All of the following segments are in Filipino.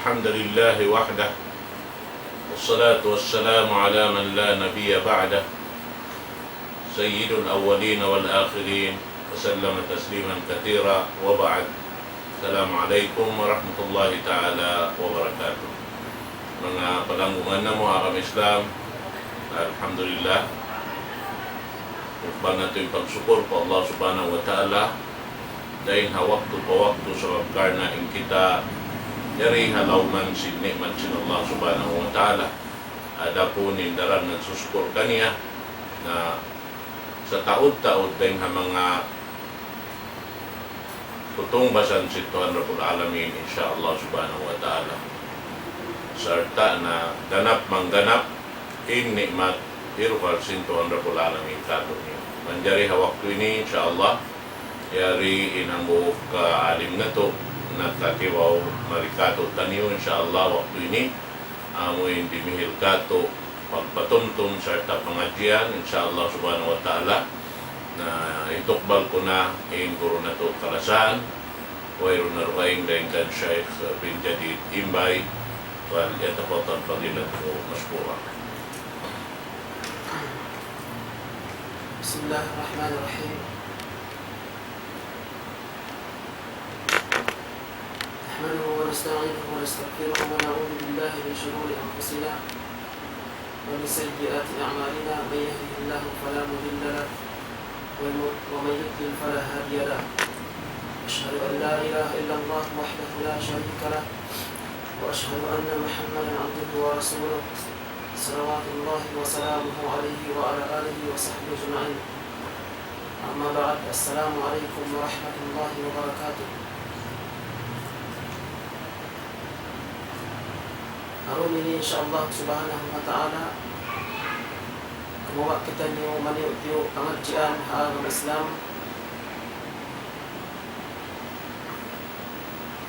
الحمد لله وحده والصلاة والسلام على من لا نبي بعده سيد الأولين والآخرين وسلم تسليما كثيرا وبعد. السلام عليكم ورحمة الله تعالى وبركاته. Mga palanggungan na mo akam Islam, alhamdulillah, upang natin pagsupor po Allah subhanahu wa ta'ala dahil hawaktu pa waktu sa wagkarna in kita yari halawman si nikmat sin Allah subhanahu wa ta'ala. Ada po nindaran nagsuskor kaniya na sa taod-taod dahil mga tutong basan si Tuhan Rabbul Alamin insyaallah subhanahu wa ta'ala. Serta na ganap mangganap in nikmat irfal sin Tuhan Rabbul Alamin kato niya. Manjari hawaktu ini insyaallah yari inang buhok ka alim na to nagkatiwaw marikato taniyo insyaallah waktu ini amoy dimihil kato pagpatumtum serta pengajian insyaallah subhanahu wa ta'ala na itukbal ko na in guru na to kalasan wayro na rukaing dahin kan Sheikh bin Jadid Imbay wal yatafaddal fadilatu mashkura. Bismillahirrahmanirrahim. نحمده ونستعينه ونستغفره ونعوذ بالله من شرور أنفسنا ومن سيئات أعمالنا. من يهده الله فلا مضل له ومن يضلل فلا هادي له. أشهد أن لا إله إلا الله وحده لا شريك له وأشهد أن محمدا عبده ورسوله صلوات الله وسلامه عليه وعلى آله وصحبه أجمعين. أما بعد، السلام عليكم ورحمة الله وبركاته. Aron ini insyaallah subhanahu wa ta'ala kumuha kita niyo maniyo pengajian agama Islam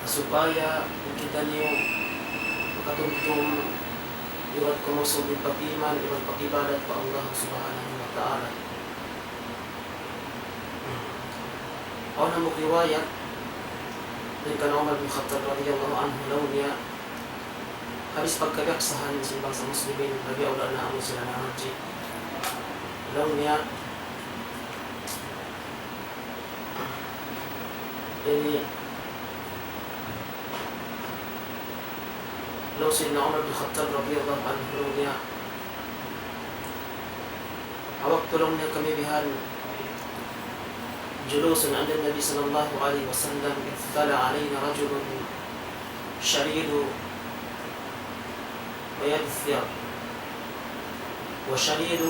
supaya kita niyo makatungtong iwat kumusog ng pag-iman, iwat pag-ibadat pa Allah subhanahu wa ta'ala. Ako na mukriwayat ng Umar bin Khattab radiyallahu anhu law niya habis pagkagaksahan ng bangsa Muslimin, nag-iawla na ako sila na haji. Alam niya, law sila Umar bin Khattab radiyallahu anhu law niya, hawak tulong niya kami bihan julusun عند النبي صلى الله عليه وسلم إذ طلع علينا رجل شريد بياض الثياب وشديد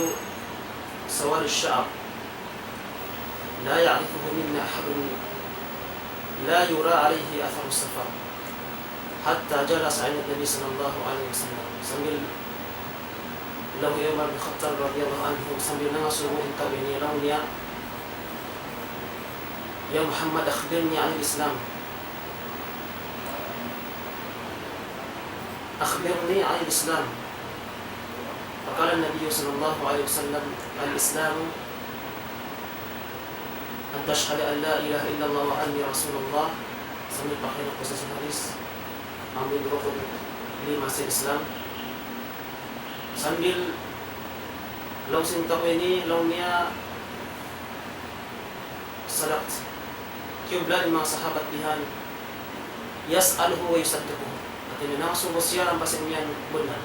سواد الشعر لا يعرفه منا أحد لا يرى عليه أثر السفر حتى جلس عند النبي صلى الله عليه وسلم sambil له عمر بن الخطاب رضي الله عنه sambil nangasuruhin kami ni niya, يا محمد أخبرني عن الإسلام أخبرني عن الإسلام. فقال النبي صلى الله عليه وسلم الإسلام أن تشهد أن لا إله إلا الله وأني رسول الله. sambil pakai qisas hadis ambil rukun 5 Islam sambil law sintaw ini law niya salat kibla mga sahabat dihan yas'aluhu wa yusaddiquhu. Ini nasubo siya ang pasimyan bulan.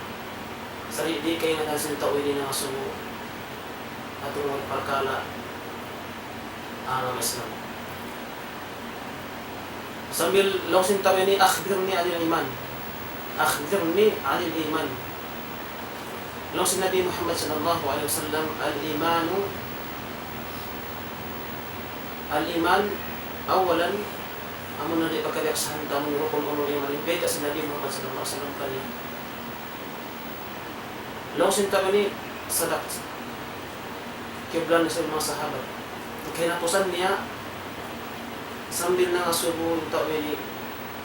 Sari di kayo na nasin tao ini nasubo atong magpakala ang Islam. Sambil lausin tao ini akhbirni anil iman. Akhbirni anil iman. Lausin Nabi Muhammad sallallahu alaihi wasallam al-iman awalan amun na di pagkadaksahan tamong rukun unong iman beda sa Nabi Muhammad sallallahu alaihi wasallam kaniya. Lausin tayo ni sadat kiblan sa mga sahabat. Kaya natusan niya sambil nangasubo yung tayo ni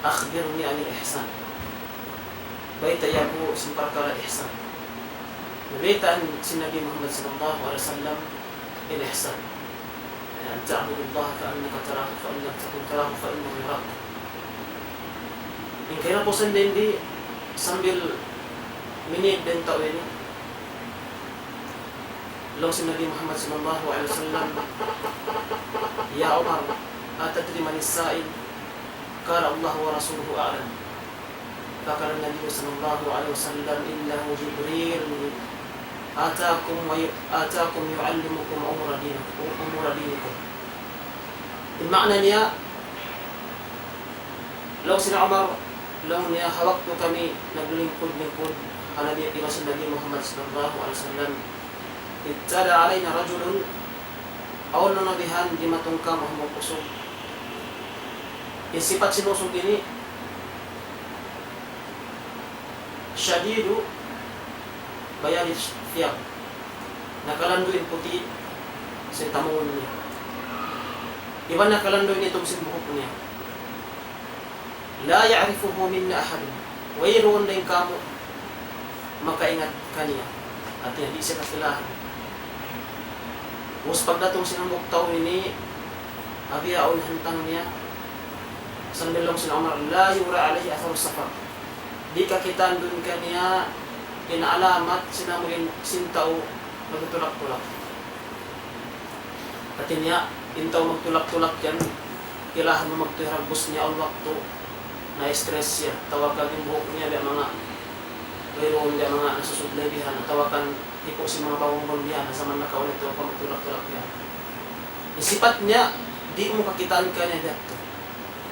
akhbirni anil ihsan. Baita yaku simparkala ihsan. Nabaitaan si Nabi Muhammad sallallahu alaihi wasallam il-ihsan. أن تعبد الله كأنك تراه فإن لم تكن تراه فإنه يراك. Yung kinapusan din di sambil minib din tao ini. Law si Nabi Muhammad sallallahu alaihi wasallam, Ya Umar, atadri man as-sa'il? Qala Allah wa rasuluhu a'lam. Fakala Nabi sallallahu alaihi wasallam, innahu Jibril atakum yu'allimukum umura dinikum. Makna niya, law si Umar, law niya hawak to kami naglingkod-lingkod Nabi Muhammad sallallahu alaihi wasallam. Ittada alayna rajulun awal na nabihan di matungkam ang mga pusog. Yung sifat sinusog ini syadidu bayani fiyab, nakalanduin puti sa tamungon niya. Iba nakalanduin itong simbuhok niya. La ya'rifuhu minna ahadun, wayroon na yung kamo makaingat kaniya at hindi siya kakilahan. Us pagdatong sinambok tao ini, abiya o hantang niya, sanbilong sila Umar, la yura alaihi atharu safar. Di kakitaan dun kaniya, inaalamat sinamulin sintaw magtulak-tulak. At niya, intaw magtulak-tulak yan, kailangan mo magtuhirabos niya ang wakto na stress siya. Tawagan yung buhok niya, mga mayroon niya mga nasusublay bihan, tawagan ipo si mga bawang niya, nasa man nakaulit ito, pamagtulak-tulak niya. Isipat niya, di mo kakitaan ka niya dito.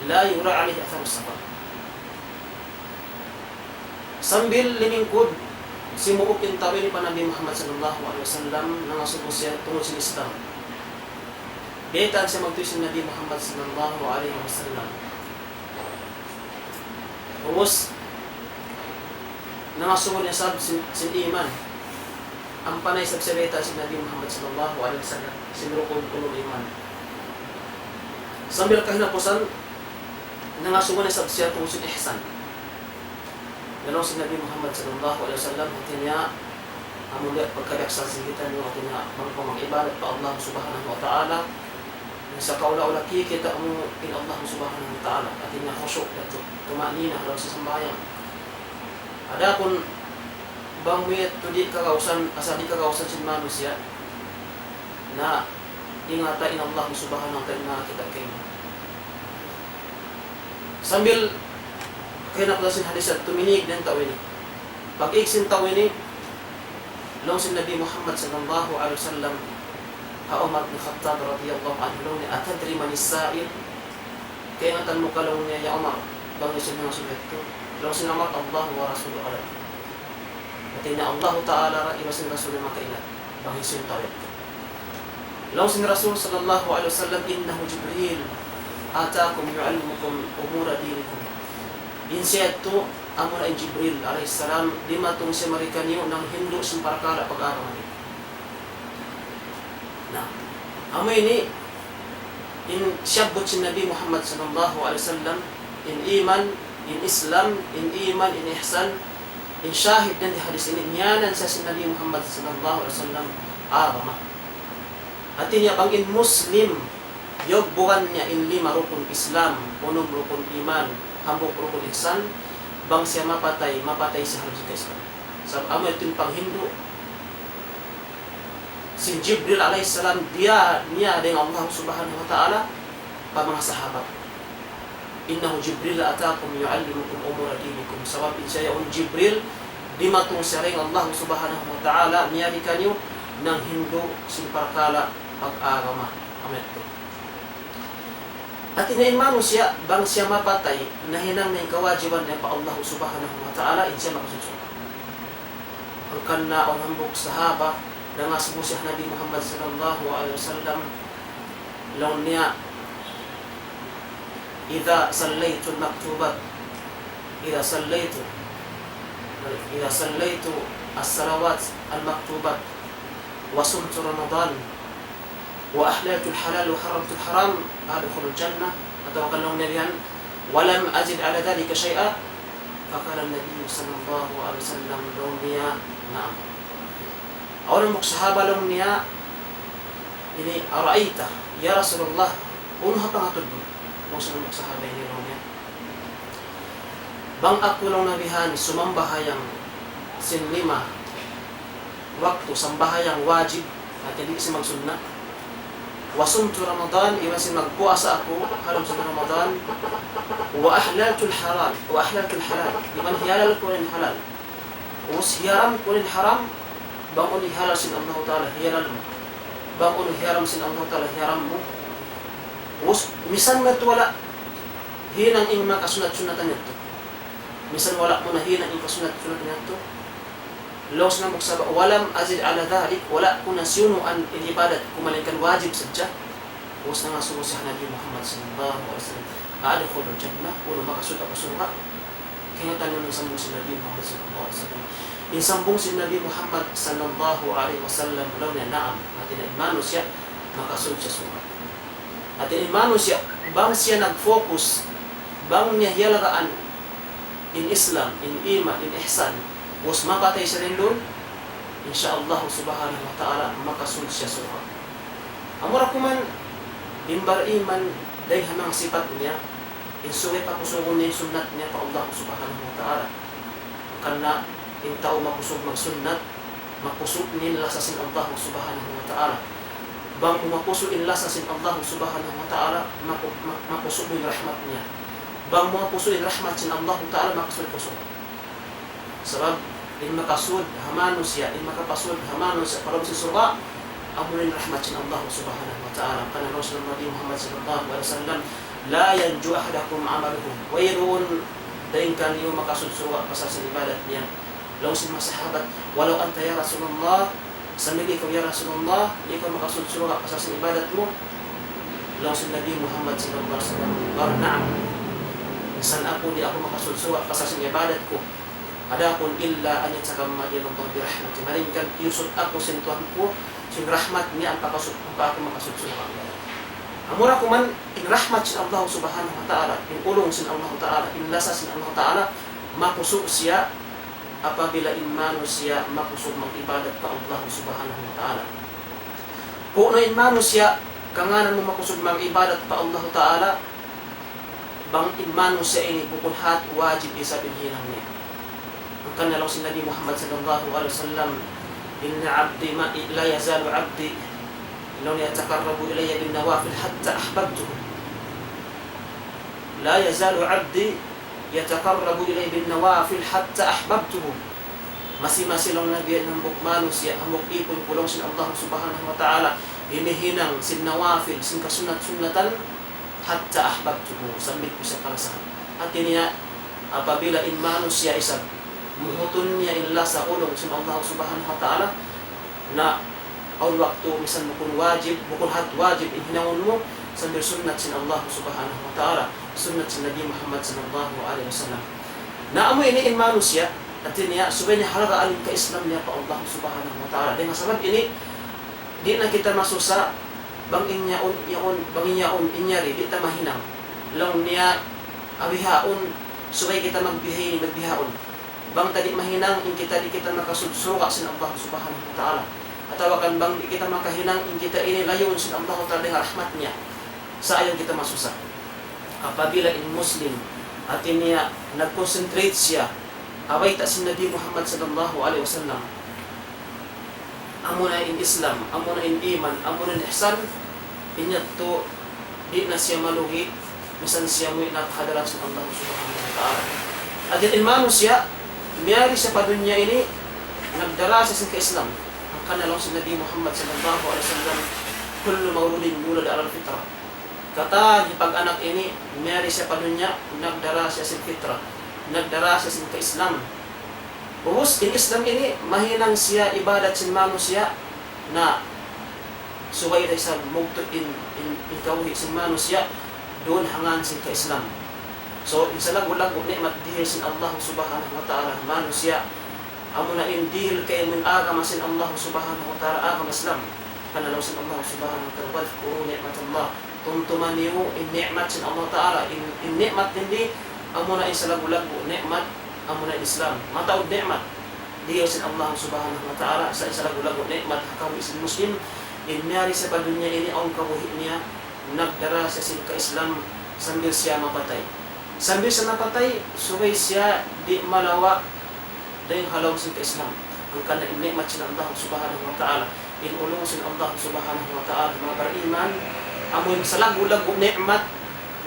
La yura alaihi atharu safar. Sambil limingkod, simuok yung tabi ni Nabi Muhammad sallallahu alaihi wasallam na nasubo siya tungkol sa Islam. Betan siya magtuyo si Nabi Muhammad sallallahu alaihi wasallam. Ubos, nangasubo niya sab sin iman. Ang panay sa salita si Nabi Muhammad sallallahu alaihi wasallam, sinurukon kulong iman. Sambil kahinapusan, nangasubo niya sab siya tungkol sa ihsan. Ganun si Nabi Muhammad sallallahu alaihi wasallam, hati niya amulit pagkadaksan sa gitan niyo, hati niya mag-ibadat pa Allah subhanahu wa ta'ala. Sa kaula-ula kikita mo in Allah subhanahu wa ta'ala, hati niya khusyuk dito, tumanina daw sa sambayan. Ada kung bang may tudi kakausan, asadi kakausan si manusia na ingatain Allah subhanahu wa ta'ala kita kayo. Sambil kaya nakulasin hadis at tuminig ng tao ini. Pag-iksin tao ini, long si Nabi Muhammad sallallahu alaihi wasallam, Umar bin Khattab radiyallahu anhu, atadri man as-sa'il? Kaya nga tanong ka long niya, Ya Umar, bang isin mga sulit ko? Long si Umar, Allah wa Rasuluhu alam. At ina Allah Ta'ala iwasin Rasul na makaingat, bang isin tao ito. Long si Rasul sallallahu alaihi wasallam, innahu Jibril atakum yu'allimukum umura dinikum. Insiya ito, amo na Jibril alaihissalam, di matong siya marikaniyo ng Hindu simparakala pag-araw natin. Na, amo ini, in siyabot si Nabi Muhammad sallallahu alaihi wasallam, in iman, in Islam, in iman, in ihsan, in syahid na di hadis ini, nyanan sa si Nabi Muhammad sallallahu alaihi wasallam, arama. At niya pang in Muslim, yog bukan niya in 5 rukun Islam, 6 rukun iman, hambok rukun ihsan, bang siya mapatay siya harus ka Islam. Sa amo ito yung pang Hindu. Si Jibril alaihissalam, niya dengan Allah subhanahu wa ta'ala, pa mga sahabat. Innahu Jibril atakum yu'allimukum umura dinikum. Sababin siya yung Jibril, di matong siya rin Allah subhanahu wa ta'ala, niya di kanyo ng Hindu simparkala pag-agama. Amen. At inaimano siya, bang siya mapatay, nahinang na yung kawajiban niya pa Allah subhanahu wa ta'ala, in siya makasusunod. Ang kana o hambok sahaba, na nga subo siya Nabi Muhammad sallallahu alaihi wasallam, laon niya, Idha sallaytu al-maktubat, Idha sallaytu as-salawat al-maktubat, wa sumtu Ramadan, wa ahlaltu al-halal wa haramtu al-haram, adkhulu al-jannah. Atau kalau niyan, walam ajid ala dhalika shay'a, faqala an-nabiy sallallahu alaihi wasallam law niya, na'am. Orang sahaba lang niya, ini araita ya Rasulullah, uno pa nga tudlo. Nung sa sahaba ini lang niya. bang ako lang nabihan sumambahayang sinlima waktu sambahayang wajib at hindi kasi magsunna. Wasumtu Ramadan, iwan sin magpuasa ako halos sa Ramadan. Wa ahlaltul halal, iwan hiyalal ko rin halal. Us hiyaram ko rin haram, bang uni halal sin Allah Ta'ala hiyalal mo. Bang uni hiyaram sin Allah Ta'ala hiyaram mo. Us misan nga wala hinang ing makasunat-sunatan nito. Misan wala mo na hinang ing kasunat-sunatan nito. Laos na magsaba, walam azid ala dhalik, wala ko na siyunuan inibadat, kumalingkan wajib sadya. Huwag na nga sumusihan Nabi Muhammad sallallahu alaihi wasallam, aadkhulul jannah, uno makasud ako surga. Kaya tanong ng sambung si Nabi Muhammad sallallahu alaihi wasallam. Yung sambung si Nabi Muhammad sallallahu alaihi wasallam, law na naam, at inaimano siya, makasud siya surga. At inaimano siya, bang siya nag-focus, bang niya hiyalagaan in Islam, in iman, in ihsan, was mapatay siya rin doon, insyaallah subhanahu wa ta'ala makasul siya surga. Amura ko man imbar iman dahil hamang sifat niya, insuwi pa kusugon niya yung sunnat niya pa Allah subhanahu wa ta'ala. Kana yung tao makusog magsunnat, makusog nila sasin Allah subhanahu wa ta'ala. Bang makusog nila sasin Allah subhanahu wa ta'ala, makusog yung rahmat niya. Bang makusog yung rahmat sin Allah ta'ala, makusog ko surga. Sebab in makasud hamanus ya, in makapasud hamanus para sa surga, amunin rahmatin Allah subhanahu wa ta'ala. Kana Rasulullah Muhammad sallallahu alaihi wasallam, la yanju ahadakum amaluhu. Wayrun daing kan yung makasud surga pasal sa ibadat niya. Law sin masahabat, walau anta ya Rasulullah, samili ko ya Rasulullah, ikaw makasud surga pasal sa ibadat mo. Law sin Nabi Muhammad sallallahu alaihi wasallam, na'am. San ako di ako makasud surga pasal sa ibadat ko. Adapun illa an yatakamma Allah birahmati, maringkan yusud ako sin Tuhan ko sin rahmat niya ang pakasud pa ako makasud surga. Amura ko man in rahmat sin Allah subhanahu wa ta'ala, in ulong sin Allah ta'ala, in lasa sin Allah ta'ala, makusog siya apabila imano siya makusog mag-ibadat pa Allah subhanahu wa ta'ala. Kung na imano siya kanganan mo makusog mag-ibadat pa Allah ta'ala, bang imano siya ini bukunhat wajib isa binhinang niya. Maka law si Nabi Muhammad sallallahu alaihi wasallam, inna abdi ma la yazalu abdi law yataqarrabu ilayya bin nawafil hatta ahbabtuhu. La yazalu abdi yataqarrabu ilayya bin nawafil hatta ahbabtuhu. Masih-masih lang Nabi ng bukmano siya hamok ipon kulong sin Allah subhanahu wa ta'ala, hinihinang sin nawafil, sin kasunat-sunatan hatta ahbabtuhu, sambit ko siya para sa at niya apabila imano siya isab muhutun niya illa sa ulong sin Allah subhanahu wa ta'ala na ang waktu misan bukun wajib, bukun hat wajib inhinangon mo sambil sunnat sin Allah subhanahu wa ta'ala, sunnat sin Nabi Muhammad sallallahu alaihi wasallam. Na amo ini imano siya at niya subay niya halaga alin ka Islam niya pa Allah subhanahu wa ta'ala. Dengan sabab ini di na kita masusa bang inyaon inyari di ta mahinang lang niya abihaon subay kita magbihaon. Bang tadi mahinang in kita di kita makasudsuka sin Allah subhanahu wa ta'ala. Atawakan bang di kita makahinang in kita ini layon sin Allah ta'ala dengan rahmat niya. Sa ayaw kita masusa. Apabila in Muslim at niya nag-concentrate siya away ta sin Nabi Muhammad sallallahu alaihi wasallam. Amo na in Islam, amo na in iman, amo na in ihsan, inya to di na siya maluhi, misan siya mo napakadalas ng Allah subhanahu wa ta'ala. At in mano siya miyari sa padunya ini nagdara sa Islam. Ang kanalong si Nabi Muhammad sallallahu alaihi wasallam, kullu mawludin yulad ala al-fitra. Kata di pag-anak ini miyari sa padunya nagdara sa fitra, nagdara sa Islam. Ubus in Islam ini mahinang siya ibadat sin manusia na suway sa mugto in kawhi sin manusia doon hangan sin Islam. So, isa lagu-lagu nikmat dihil sin Allah subhanahu wa ta'ala manusia. Amo na in dihil kay min agama sin Allah subhanahu wa ta'ala agama Islam. Kanalaw sin Allah subhanahu wa ta'ala wadhkuru nikmat Allah. Tuntuman niyo in nikmat sin Allah ta'ala. In nikmat hindi, amo na isa lagu-lagu nikmat, amo na Islam. Mataod nikmat dihil sin Allah subhanahu wa ta'ala sa isa lagu-lagu nikmat hakawi sin Muslim. In miyari sa padunya ini ang kabuhi niya nagdara sa sin ka Islam sambil siya mapatay. Sambil sa napatay, subay siya di malawa dahil halaw sa Islam. Ang kana nikmat sin Allah subhanahu wa ta'ala. Inulong sin Allah subhanahu wa ta'ala mga bariman. Amoy sa lagu-lagu nikmat,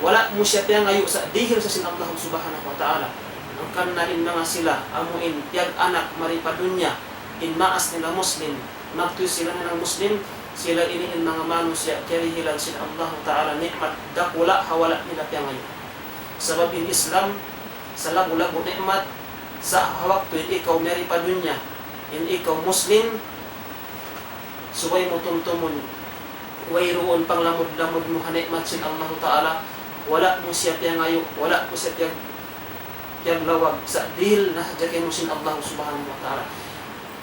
wala mo siya tiya ngayo sa dihil sa sin Allah subhanahu wa ta'ala. Ang kana in mga sila, amuin tiyag anak maripadunya, in maas nila Muslim, magtuyo sila na ng Muslim, sila ini in mga manusya, karihilan sin Allah ta'ala nikmat, dakula hawala nila tiya ngayon. Sabab in Islam, sa lagu-lagu nikmat, sa hawak to, ikaw meri pa dunya, in ikaw Muslim, suway mo tumtumon, wayroon pang lamod-lamod mo hanikmat sin Allah Ta'ala, wala mo siya tiya ngayo, wala mo siya tiyang lawag, sa dihil na hadyakin mo sin Allah Subhanahu wa Ta'ala.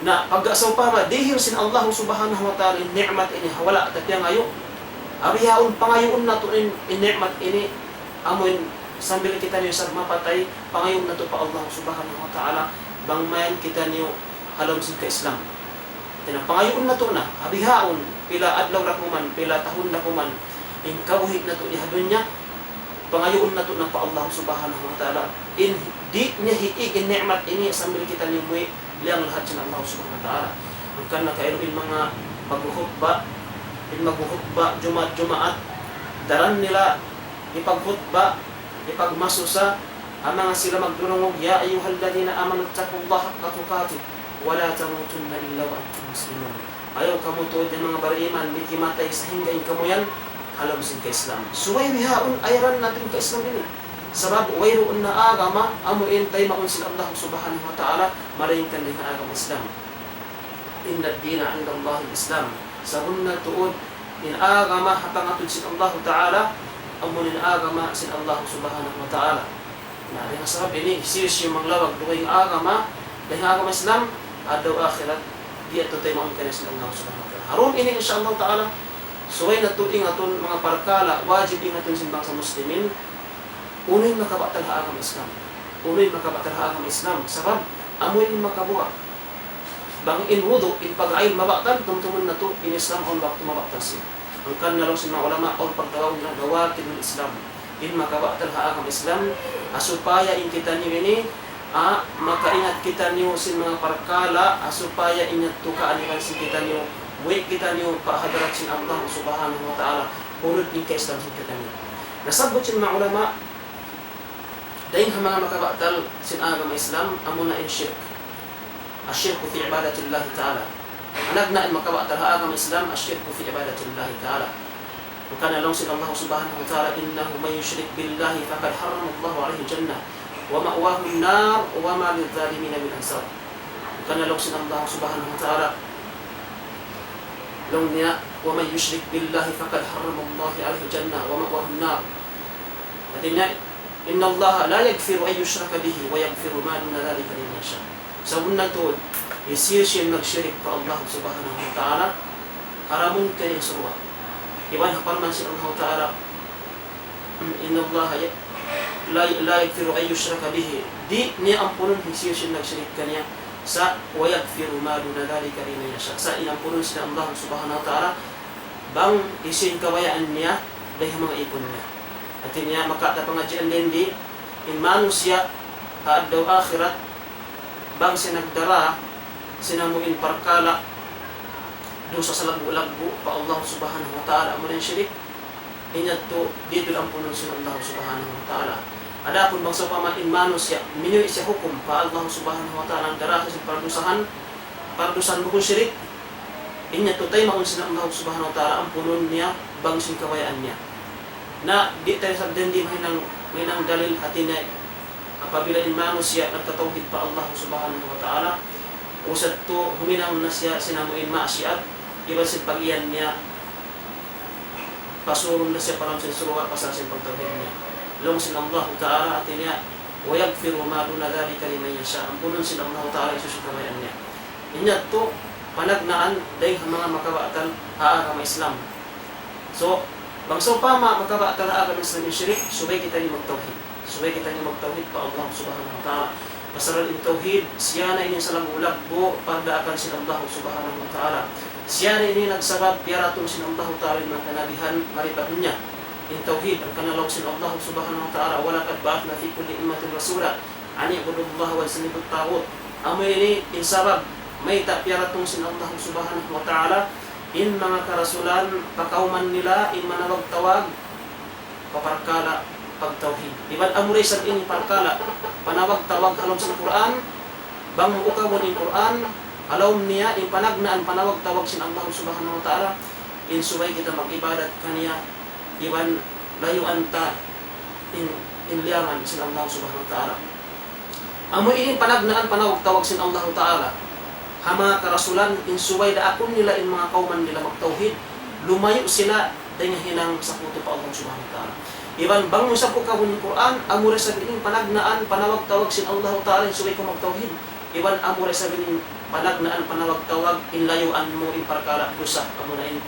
Na pag-asaw pa ma, dihil sin Allah Subhanahu wa Ta'ala, ni'mat ini, wala tiya ngayo, abihaon pangayoon na to in ni'mat ini, amoy sambil kita niyo sa mapatay, pangayon na to pa Allah subhanahu wa ta'ala, bangmayan kita niyo halom sin ka Islam. Pangayon na to na, habihaon, pila adlaw ra kuman, pila tahon na kuman, in kawhig na to ihadon niya, pangayon na to na pa Allah subhanahu wa ta'ala. In di niya hiig in ni'mat ini, sambil kita niyo muwi, liang lahat sin Allah subhanahu wa ta'ala. Ang kana kayo in mga maghuhutba, Jumaat, daran nila ipaghutba, ipagmasusa ang mga sila magdurungog, ya ayyuhalladhina amanu taqullaha haqqa tuqatih wa la tamutunna illa wa antum muslimun. Ayaw kamo tuod ng mga bariman, di kimatay sa hinggay kamo yan, halam sin ka Islam. Suway bihaon ayaran natin ka Islam ini. Sabab wayroon na agama amuin tay maun sin Allah subhanahu wa ta'ala, malayin kan din agama Islam. Inna ad-dina 'inda Allah al-Islam. Sabun na tuod in agama hatangatod sin Allah ta'ala, amunin agama sin Allah subhanahu wa ta'ala. Na rin asarap ini, serious yung manglawag, duway yung agama, dahil agama Islam, adaw akhirat, di ato tayo maunta na sin Allah subhanahu wa ta'ala. Harum ini insyaAllah ta'ala, suway na tuing aton mga parkala, wajib ingaton sin bangsa muslimin, unoy makabatal ha agama Islam. Unoy makabatal ha agama Islam, sabab, amoy makabuha. Bang in wudu, in pag-ayin mabatal, tumtumun na to, in Islam, on bakto mabatal siya. Ang kanalaw sa mga ulama o pagtawag na gawakid ng Islam. In makabatal ha agam Islam, asupaya in kita niyo ini, makaingat kita niyo sin mga parkala, asupaya inyat tukaan niyo sin kita niyo, wait kita niyo pahadarat sin Allah subhanahu wa ta'ala, unod in ka Islam sin kita niyo. Nasabot sin mga ulama, dahil mga makabatal sin agam Islam, amuna in shirk. Asyirku fi ibadatillahi ta'ala. Anagna in makabatal ha agam Islam, asyirku fi ibadatillahi ta'ala. Kana lang sin Allah subhanahu wa ta'ala, innahu man yushrik billahi faqad harrama Allahu alayhi jannah wa ma'wahu an-nar wa ma lidh-dhalimin min ansar. Kana lang sin Allah subhanahu wa ta'ala, long niya, wa man yushrik billahi faqad harrama Allahu alayhi jannah wa ma'wahu an-nar. Artinya, inna Allah la yaghfiru an yushraka bihi wa yaghfiru ma duna dhalika liman yasha. Sa unang tuod, isir siya nag-shirik pa Allah subhanahu wa ta'ala, haramun kayo surwa. Iwan haparman si Allah ta'ala, inna Allah la yaghfiru an yushraka bihi. Di niya ampunon isir siya nag-shirik kanya sa wa yaghfiru ma duna dhalika liman yasha. Sa inampunon siya Allah subhanahu wa ta'ala, bang isin kawayaan niya dahil mga ipon niya. At niya makatapangadyan din di, in manusya, haadaw akhirat, bang sinagdara, sinamuin parkala, dosa sa lagu-lagu, pa Allah subhanahu wa ta'ala, amo rin syirik, inyat to, dito lang punon sin Allah subhanahu wa ta'ala. Adapun bang sa pamain manus ya, minyo isya hukum, pa Allah subhanahu wa ta'ala, ang dara sa pardusan bukong syirik, inyat to tayo maun sin Allah subhanahu wa ta'ala, ang punon niya, bang sin kawayaan niya. Na di tayo sabden di mahinang dalil hati na apabila in manusya nagtatawhid pa Allah subhanahu wa ta'ala, usad to huminang na siya sinamuin ma'asyat, iba sin pag-iyan niya, pasurong na siya parang sin suruha pasasin pagtawhid niya. Long sin Allah ta'ala atin niya, wa yaghfiru ma duna dhalika liman yasha. Ang punon sin Allah ta'ala isusukawayan niya. Inyat to panagnaan dahil mga makabatal haagam Islam. So, bangso pa makabatal haagam Islam yung syirik, subay kita ni magtawhid. Subay kita niyo magtawhid pa Allah subhanahu wa ta'ala. Pasaran in tawhid, siya na ini sa lagu-lagu pagdaakan sin Allah subhanahu wa ta'ala. Siya na ini nagsabab piaratong sin Allah ta'ala yung mga kanabihan maripat niya. in tauhid ang kanalaw sin Allah subhanahu wa ta'ala wala kad ba'athna fi kulli ummatin rasula an i'budu Allah wa yajtanibu at-taghut. Amo ini in sabab may tapyaratong sin Allah subhanahu wa ta'ala in mga karasulan pakauman nila in manawag-tawag paparkala pagtauhid. Iban amuray sa ini parkala panawag-tawag halom sa Quran bang ukawon in Quran alawm niya in panagnaan panawag-tawag sin Allah subhanahu wa ta'ala in subay kita mag-ibadat kaniya iban layo anta in liyaman sin Allah subhanahu wa ta'ala. Amo ini panagnaan panawag-tawag sin Allah ta'ala hama karasulan in subay da akon nila in mga kauman nila magtauhid lumayo sila dengan hinang sa puto pa Allah subhanahu wa ta'ala. Iban bang sa ukawon in Quran amure sa bining panagnaan panawag-tawag sin Allah ta'ala in subay ko magtauhid iban amure sa bining panagnaan panawag-tawag in layuan mo in parkala dosa amuna in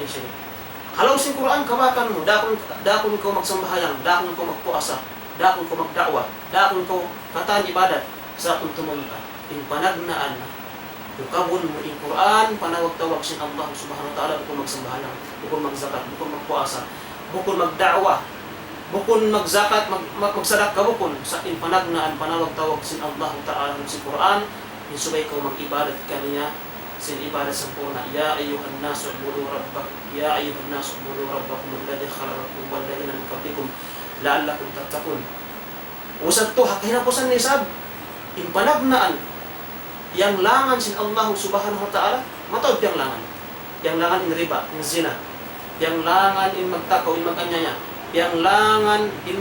siya. Halaw sin Quran kabakan mo dakon ko magsambahayang dakon ko magpuasa dakon ko magdakwa dakon ko katan ibadat sa akong tumunta in panagnaan ukawon mo in Quran panawag-tawag sin Allah subhanahu wa ta'ala bukod magsambahayang bukod magzakat bukod magpuasa bukod magdakwa bukod magzakat magsadaka bukod sa in panagnaan panawag-tawag sin Allah ta'ala sin Quran in subay ko mag-ibadat kaniya sin ibadat sampurna. Ya ayyuhan nasu ubudu rabbakum ya ayyuhan nasu ubudu rabbakum alladhi khalaqakum wal ladina min qablikum la'allakum tattaqun. Usad to hinapusan ni sab in panagnaan yang langan sin Allah subhanahu wa ta'ala matod yang langan in riba in zina yang langan in magtakaw in maganyaya yang langan in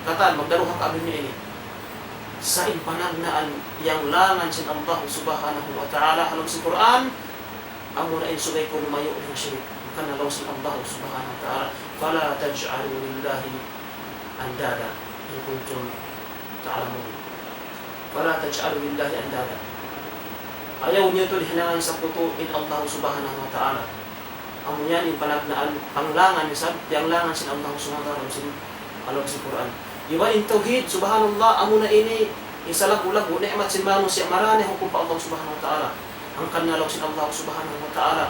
magdaruhak abin niya ini sa in panagnaan yang langan sin Allah subhanahu wa ta'ala halong si Quran amo na in sugay ko lumayo ng syirik kanalaw sin Allah subhanahu wa ta'ala fala taj'alu lillahi andada in kuntum ta'lamun fala taj'alu lillahi andada. Ayaw niyo to hinangan sa puto in Allah subhanahu wa ta'ala amo yan in panagnaan panglangan ni sab yang langan sin Allah subhanahu wa ta'ala sin halong si Quran. Iba in tauhid subhanallah amo na ini isalag-ulag ni'mat sin manu siya marani hukum pa Allah subhanahu wa ta'ala ang kanalaw sin Allah subhanahu wa ta'ala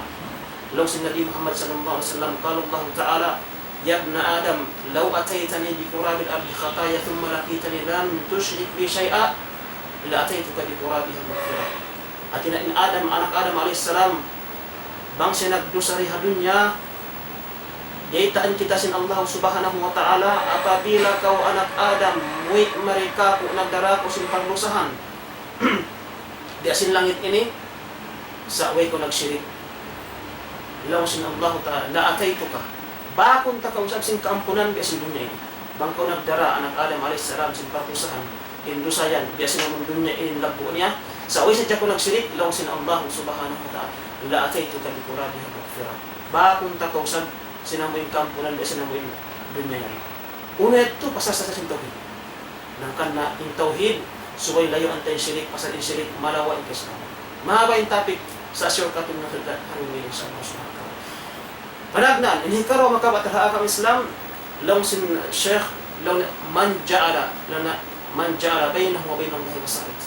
law sin Nabi Muhammad sallallahu alaihi wasallam qala Allah ta'ala ya ibn Adam law ataytani bi qurabil ardi khataya thumma laqitani lam tushrik bi shay'a la ataytuka bi qurabiha maghfirah. Atina in Adam anak Adam alaihi salam bang sinagdusa ri hadunya yaitaan kita sin Allah subhanahu wa ta'ala apabila kau anak Adam muik mereka ku nagdarako sin paglusahan di asin langit ini sa way ko nagsyirik ilaw sin Allah ta'ala la ataytuka bakun ta kausap sin kaampunan di asin dunya ini bang kau nagdara anak Adam alayhis salam sin paglusahan indusayan di asin namun dunya ini lagbo niya sa way sadya ko nagsyirik ilaw sin Allah subhanahu wa ta'ala la ataytuka bi qurabiha maghfirah bakun ta kausap sinamoy kampunan di sinamoy dunya yan. Una ito pasasa sa tauhid. Nangkan na in tauhid suway layo antay syirik pasal in syirik malawa in Islam. Mahaba yung topic sa shortcut ng nakalda haruwi sa mga sumakal. Panagnan in hikaro makabatara ang Islam law sin Sheikh law man ja'ala bainahu wa bainal lahi wasa'id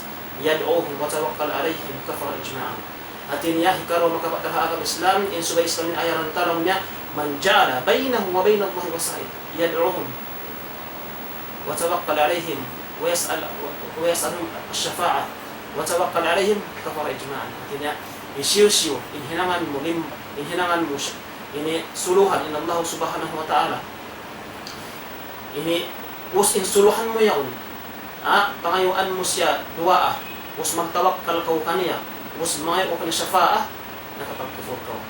yad'uhum wa tawakkal alayhim kafara ijma'an. Atin ya hikaro makabatara ang Islam in subay Islam ni ayaran tarang niya man ja'ala bainahu wa bainal lahi wasa'id yad'uhum wa tawakkal alayhim wa yas'alhum ash-shafa'ah wa tawakkal alayhim kafara ijma'an. Artinya isiyo in hinangan mo ini suluhan in Allah subhanahu wa ta'ala ini in suluhan mo yaon pangayuan mo siya duaa us magtawakkal kau kaniya us mangayo ka na syafa'ah nakapagkufur kau.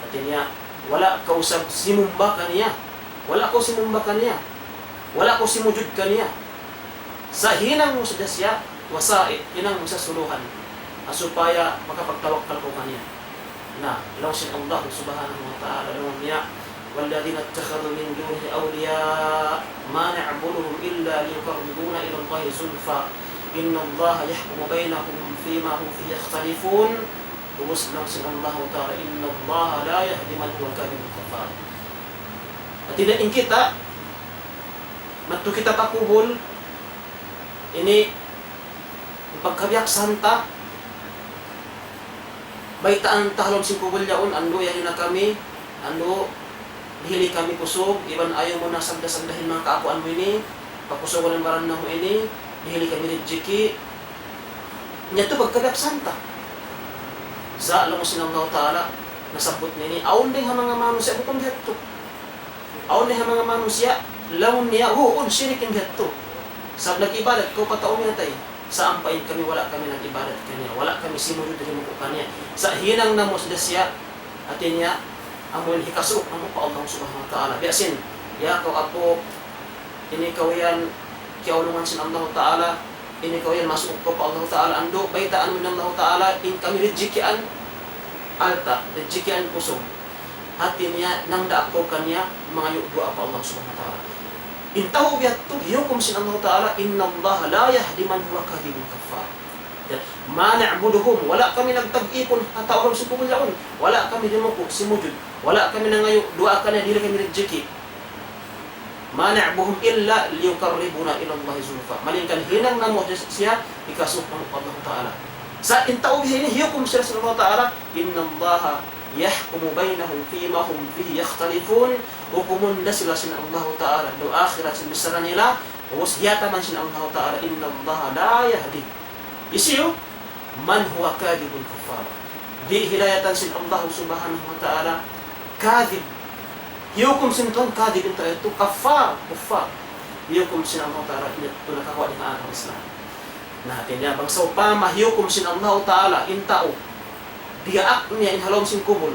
Artinya wala kau simumba kaniya wala kau simumba kaniya wala kau simujud kaniya sa hinang mo sa dasya wasait hinang mo sa suluhan supaya makapagtawakkal ko kaniya na law sin Allah subhanahu wa ta'ala law niya walladhina ittakhadhu min dunihi awliya ma na'buduhum illa liyuqarribuna ila Allah zulfa inna Allah yahkumu bainahum fima hum fihi yakhtalifun Umus lang sin Allah ta'ala inna Allah la yahdi man huwa kadhibun kafar. At tinaing kita matto kita pakubol ini pagkabiyak santa baitaan tahlom sin kubol yaon ando yan na kami ando dihili kami kusog, iban ayaw mo na sagda-sagdahin mga kaapuan mo ini, pakusog ng baran na mo ini, dihili kami rijiki. Nya to pagkagap santa. Sa alam mo sinang Ta'ala, nasabot nini, aon din ha mga manusia, bukong dito. Aon din ha mga manusia, laon niya, huon, sirikin dito. Sa nag-ibadat ko, pataon niya tayo. Sa ampain kami, wala kami nag-ibadat kanya. Wala kami simunod din mo kanya. Sa hinang na mo sa siya, atin niya, ang mga hikasok, ang pa Allah subhanahu wa ta'ala. Biasin, ya kau apo, ini kau yan, kiaulungan sin Allah Ta'ala, ini kau yan masuk ko pa Allah Ta'ala, ando, baitaan mo ng Allah Ta'ala, in kami rejikian, alta, rejikian kusong. Atin niya, nang daako kanya, mga yugdua pa Allah subhanahu wa ta'ala. Intahu biyatto, hiyokum sin Allah Ta'ala, inna Allah la yahdi man huwa kadhibun kafar. Ma na'buduhum, wala kami nagtag-ipon at orang sukubul yaon, wala kami dimukuk simujud, wala kami nangayo dua ka na dili kami rejeki. Ma na'buhum illa liyuqarribuna ila Allah zulfa. Malingkan hinang namo siya ikasuk ng Allah Ta'ala. Sa intahu bihi hiyokum sin Allah Ta'ala, inna Allah yahkumu bainahum fima hum fihi yakhtalifun. Hukumun na sila sin Allah Ta'ala do akhirat sin bisara nila, was hiyata man sin Allah Ta'ala, inna Allah la yahdi. Isiyo, man huwa kadhibun kafar. Di hidayatan sin Allah subhanahu wa ta'ala, kadhib. Yukum sin tuan kadhib ito kafar, kuffar. Yukum sin Allah ta'ala, ito nakakawa din ang Islam. Natin niya, bang sa upama, yukum sin Allah ta'ala, intao, diyaak niya inhalom sin kubol.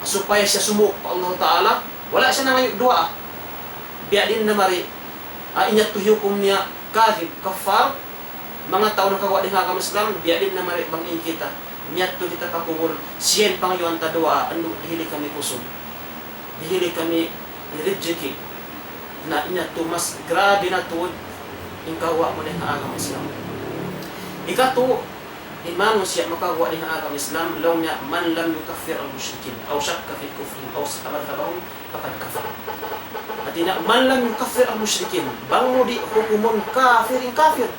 Supaya siya sumuk pa Allah Ta'ala, wala siya na ngayon dua. Biya din na mari, inyat tuhiyukum niya, kadhib, kafar, mga tao na kawa din hagam Islam, biya din na mari bangin kita. Inyat to kita kakubol, siyen pang yuan ta dua, ando dihili kami kusog. Dihili kami rejeki. Na inyat to mas grabe na tuod, yung kawa mo din hagam Islam. Ikato, imano siya makagawa din ang agam Islam, law niya man lam yukaffir al-mushrikin aw shakka fi kufrihim aw samartabahum faqad kafar. At ina man lam yukaffir al-mushrikin, bang mo di hukumon kafirin kafir.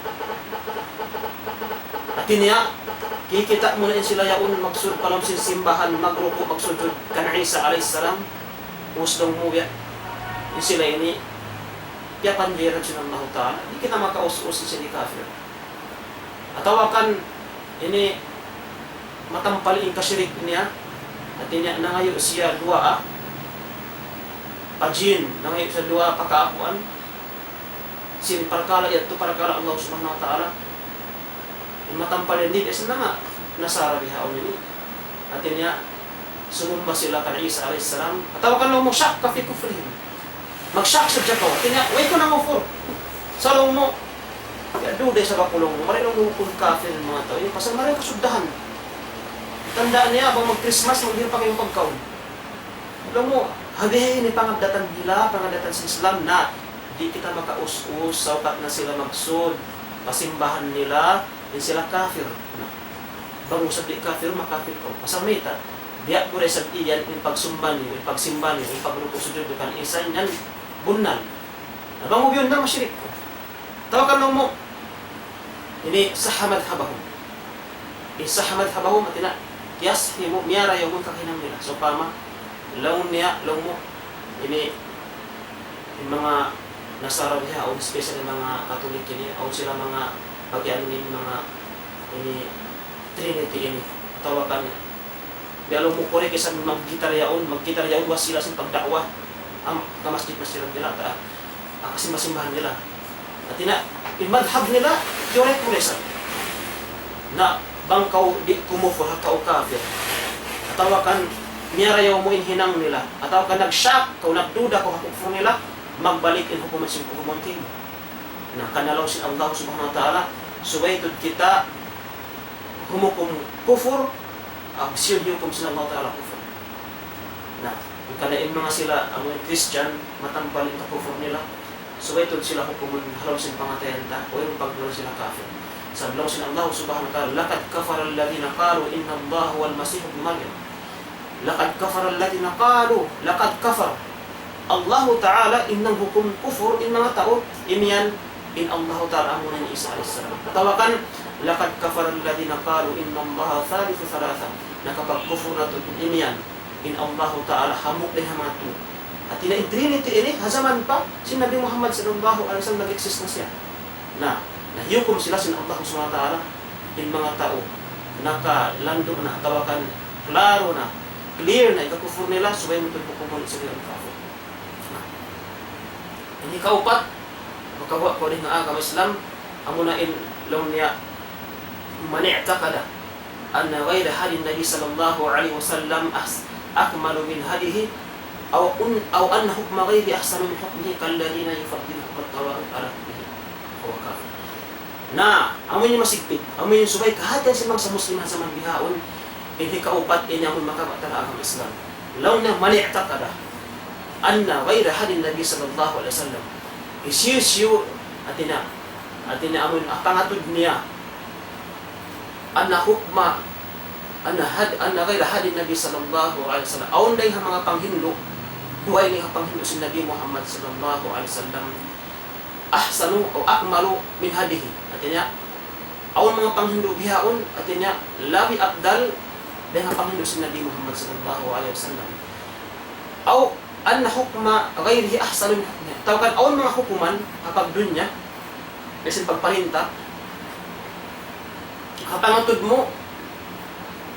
At ina kikita mo na sila yaun magsud palam sin simbahan magruko magsujud kan Isa alayhis salam usdong mo ya sila ini ya pandiran sin Allah Ta'ala, di kita makaus-us sila kafir. Atawakan ini matampal in kasyirik niya at niya nangayo siya dua pajin nangayo sa dua pakaapuan sin parkala ito parkala Allah subhanahu wa ta'ala matampal hindi kasi nga nasara biha o nini at niya sumumba sila kan Isa alayhis salam at tawakan mo syak ka fi kufrihim magsyak sa jakaw at niya way ko na mo salong mo kaya duday sa kapulong mo, maray lang hukun kafir ng mga tao. Yung pasal maray kasuddahan. Tandaan niya, abang mag-Christmas, mag-hirap pa kayong pagkaon. Alam mo, hagayin ni pangabdatan nila, pangabdatan sa Islam na di kita makaus-us, saukat na sila magsud, pasimbahan nila, din sila kafir. Bang usap di kafir, makafir ko. Pasal may ita, diya ko rin sa iyan, yung pagsimba niyo, yung pagruko sujud, kan isa yan, bunal. Abang mo yun na masyirik ko. Tawakan mo, ini sah madhabahum. Sah madhabahum at ina kiyas himu miyara yung kakinang nila. So pama laun niya laun mo ini yung mga nasara niya o especially mga Katolik ini o sila mga pagyan ni mga ini Trinity ini. Tawakan dialo mo kore kaysa maggitar yaon wasila sa pagdakwa ang kamasjid-masjid nila kasi masimbahan nila. At ina, imadhab nila, kure-kuresa. Na, bang kau di kumufur, kau kafir. Atawakan, miyarayaw mo inhinang nila. Atawakan nag-shock, kau nagduda, kau hakufur nila, magbalik in hukuman sin hukuman kayo. Na, kanalaw si Allah subhanahu wa ta'ala, suwaytod kita, humukum kufur, siya hukum sin Allah ta'ala kufur. Na, kanain mga sila, ang mga Christian, matampalin na kufur nila, so ito sila hukumun halam sin pangatayan ta o yung pagdalo sila kafir. Sabi sin Allah subhanahu wa ta'ala, laqad kafara alladhina qalu inna Allah huwal masih ibn Maryam. Laqad kafara alladhina qalu, laqad kafar Allah Ta'ala innang hukum kufur in mga tao imiyan in Allah Ta'ala amunan ni Isa alayhis salam. Tawakan laqad kafara alladhina qalu inna Allah thalithu thalatha. Nakapag kufur na to imiyan in Allah Ta'ala hamok din hamatu. At in Trinity ini, hazaman pa, si Nabi Muhammad sallallahu alaihi wasallam nag-exist na siya. Nahiukom sila sin Allah subhanahu wa ta'ala in mga tao. Nakalando na, tawakan, klaro na, clear na, ikakufur nila, suway mo ito pupumunit sa ang kafur. Ini kaupat, makawa ko rin na agama Islam, amuna in long niya, mani'takada, anna ghayra hadin Nabi sallallahu alaihi wasallam akmalu min hadihi, أو أن حكم غيره أحسن من حكمه كالذين يفضل حكم الطواغيت على حكمه هو كافر. Amoy ni masigpit, amoy ni subay kahatan si mga sa musliman sa manbihaon, hindi kaupat niya amoy makabatala ang Islam. Law na mani'takada anna ghayra hadin Nabi sallallahu alaihi wasallam. Isiyo atina amoy pangatod niya anna hukma anna ghayra hadin Nabi sallallahu alaihi wasallam. Aun day mga panghindo huwag ni panghindo si Nabi Muhammad sallallahu alaihi wasallam ahsanu o akmalu min hadihi. Artinya, awan mga panghindo bihaon, artinya, labi abdal dengan panghindo si Nabi Muhammad sallallahu alaihi wasallam. Aw anna hukma ghayrihi ahsanu min hukmihi. Tawakan awan mga hukuman kapag dunya, kasi pagparinta, kapag utod mo,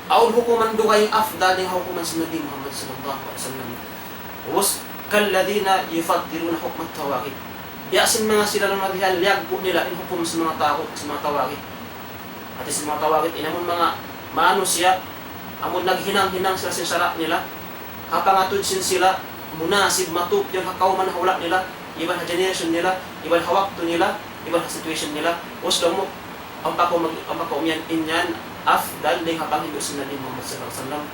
awan hukuman duway afdal dengan hukuman si Nabi Muhammad sallallahu alaihi wasallam. Was kalladina yufaddiluna hukm at-tawaghit. Biasin mga sila ng nabihan, liagpo nila in hukum sa mga tao, sa mga tawaghit. At sa mga tawaghit, inamon mga manusia, amon naghinang-hinang sila sa sara nila, kapangatod sin sila, munasib matup yung hakauman na hula nila, iban na generation nila, iban hawakto nila, iban na situation nila. Was daw mo, ang pakaumiyan inyan, afdal din hapangindo si Nabi Muhammad sallallahu alaihi wasallam.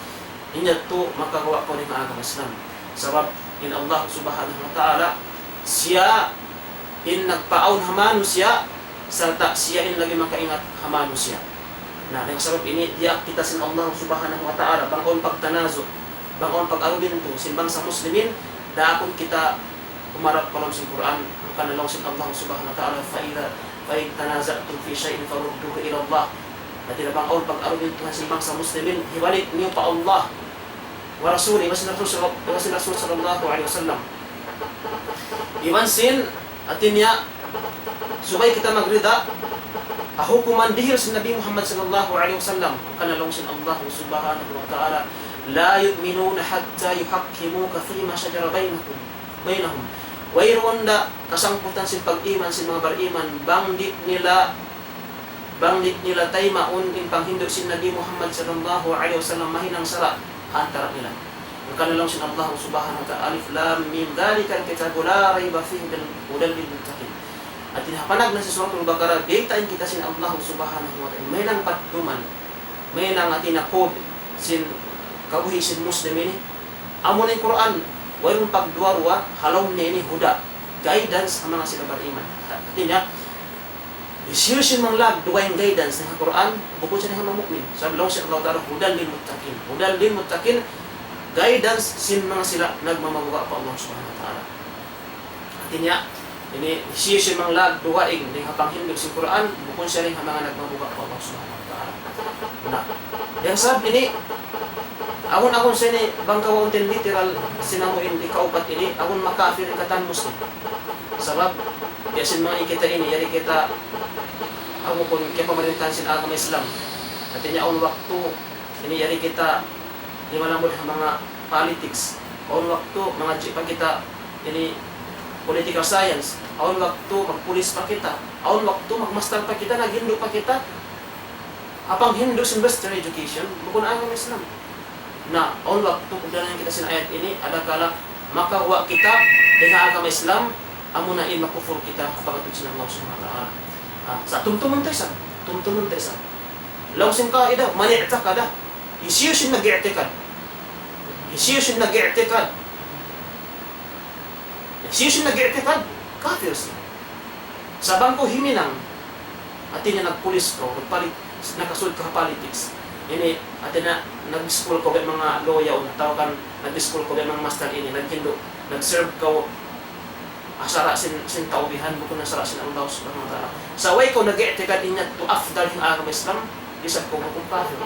Inya to makagawa ko ng agama Islam. Sabab in Allah subhanahu wa ta'ala siya in nagpaon hamano siya sarta siya in lagi makaingat hamano siya. Ang sabab ini dia kita sin Allah subhanahu wa ta'ala bangon pagtanazo, bangon pag-argumento sin bangsa muslimin daakon kita umarap palong sin Quran ang kanalaw sin Allah subhanahu wa ta'ala fa tanaza'tum fi shay'in farudduhu ila Allah. At bangon pag-argumento sin bangsa muslimin hibalik niyo pa Allah wa rasuli wasin Rasul sallallahu alaihi wasallam. Iwansin atinya subay kita magrida hukuman dihil sa Nabi Muhammad sallallahu alaihi wasallam kanalong sin Allah subhanahu wa ta'ala la yu'minuna hatta yuhakkimuka fima shajara bainahum wa irwanda kasangputan sin pag-iman sin mga bariman banggit nila taymaun in panghindo sin Nabi Muhammad sallallahu alaihi wasallam mahinang sara antara nila. Kanalong sin Allah subhanahu wa ta'ala alif lam mim dzalikal kitabu la raiba fihi hudal lil muttaqin. At tinapanag na sa suratul Baqarah daytain kita sin Allah subhanahu wa ta'ala may nang patduman may nang atina code sin kabuhi sin muslimin amo na Quran wayon pagduarwa halom ni ini huda guidance sa mga sila bariman. Artinya isir sin manglag duwaing guidance ng Quran bukod sa mga mukmin. Sabi lang si Allah ta'ala hudal lil muttaqin guidance sin mga sila nagmamabuga pa Allah subhanahu wa ta'ala. Artinya ini isir sin manglag duwaing ng panghinog sa Quran bukod sa mga nagmamabuga pa Allah subhanahu wa ta'ala. Yang sabi ini akon sini bangkawa untin literal sinamuin di kaupat ini akon makafir katan muslim. Sabab yasin mga ikita ini yari kita ako pun kaya pamerintahan sin agama Islam. Artinya on waktu ini yari kita di malamod mga politics. On waktu mga pa kita ini political science. On waktu magpulis pa kita. On waktu magmaster pa kita, naghindo pa kita. Apang Hindu sin Western education, bukod agama Islam. On waktu pagdanan kita sin ayat ini ada kala makawa kita dengan agama Islam amuna in makufur kita pagkatod sin Allah subhanahu wa ta'ala. Sa tumtumun tayo sa law sin kaida mani'takada isiyo sin nag-i'tikad kafir siya sa bangko himinang atin niya nagpulis ko nagpalit nakasulod ka politics ini atin na nag-school ko mga loyaw tawakan nag-school ko mga master ini naghindo nag-serve ko asara sin taubihan bukod na sara sin Allah subhanahu wa ta'ala. Sa way ko nag-i'tikad niya to afdal yung agama Islam, isab ko kung kafir.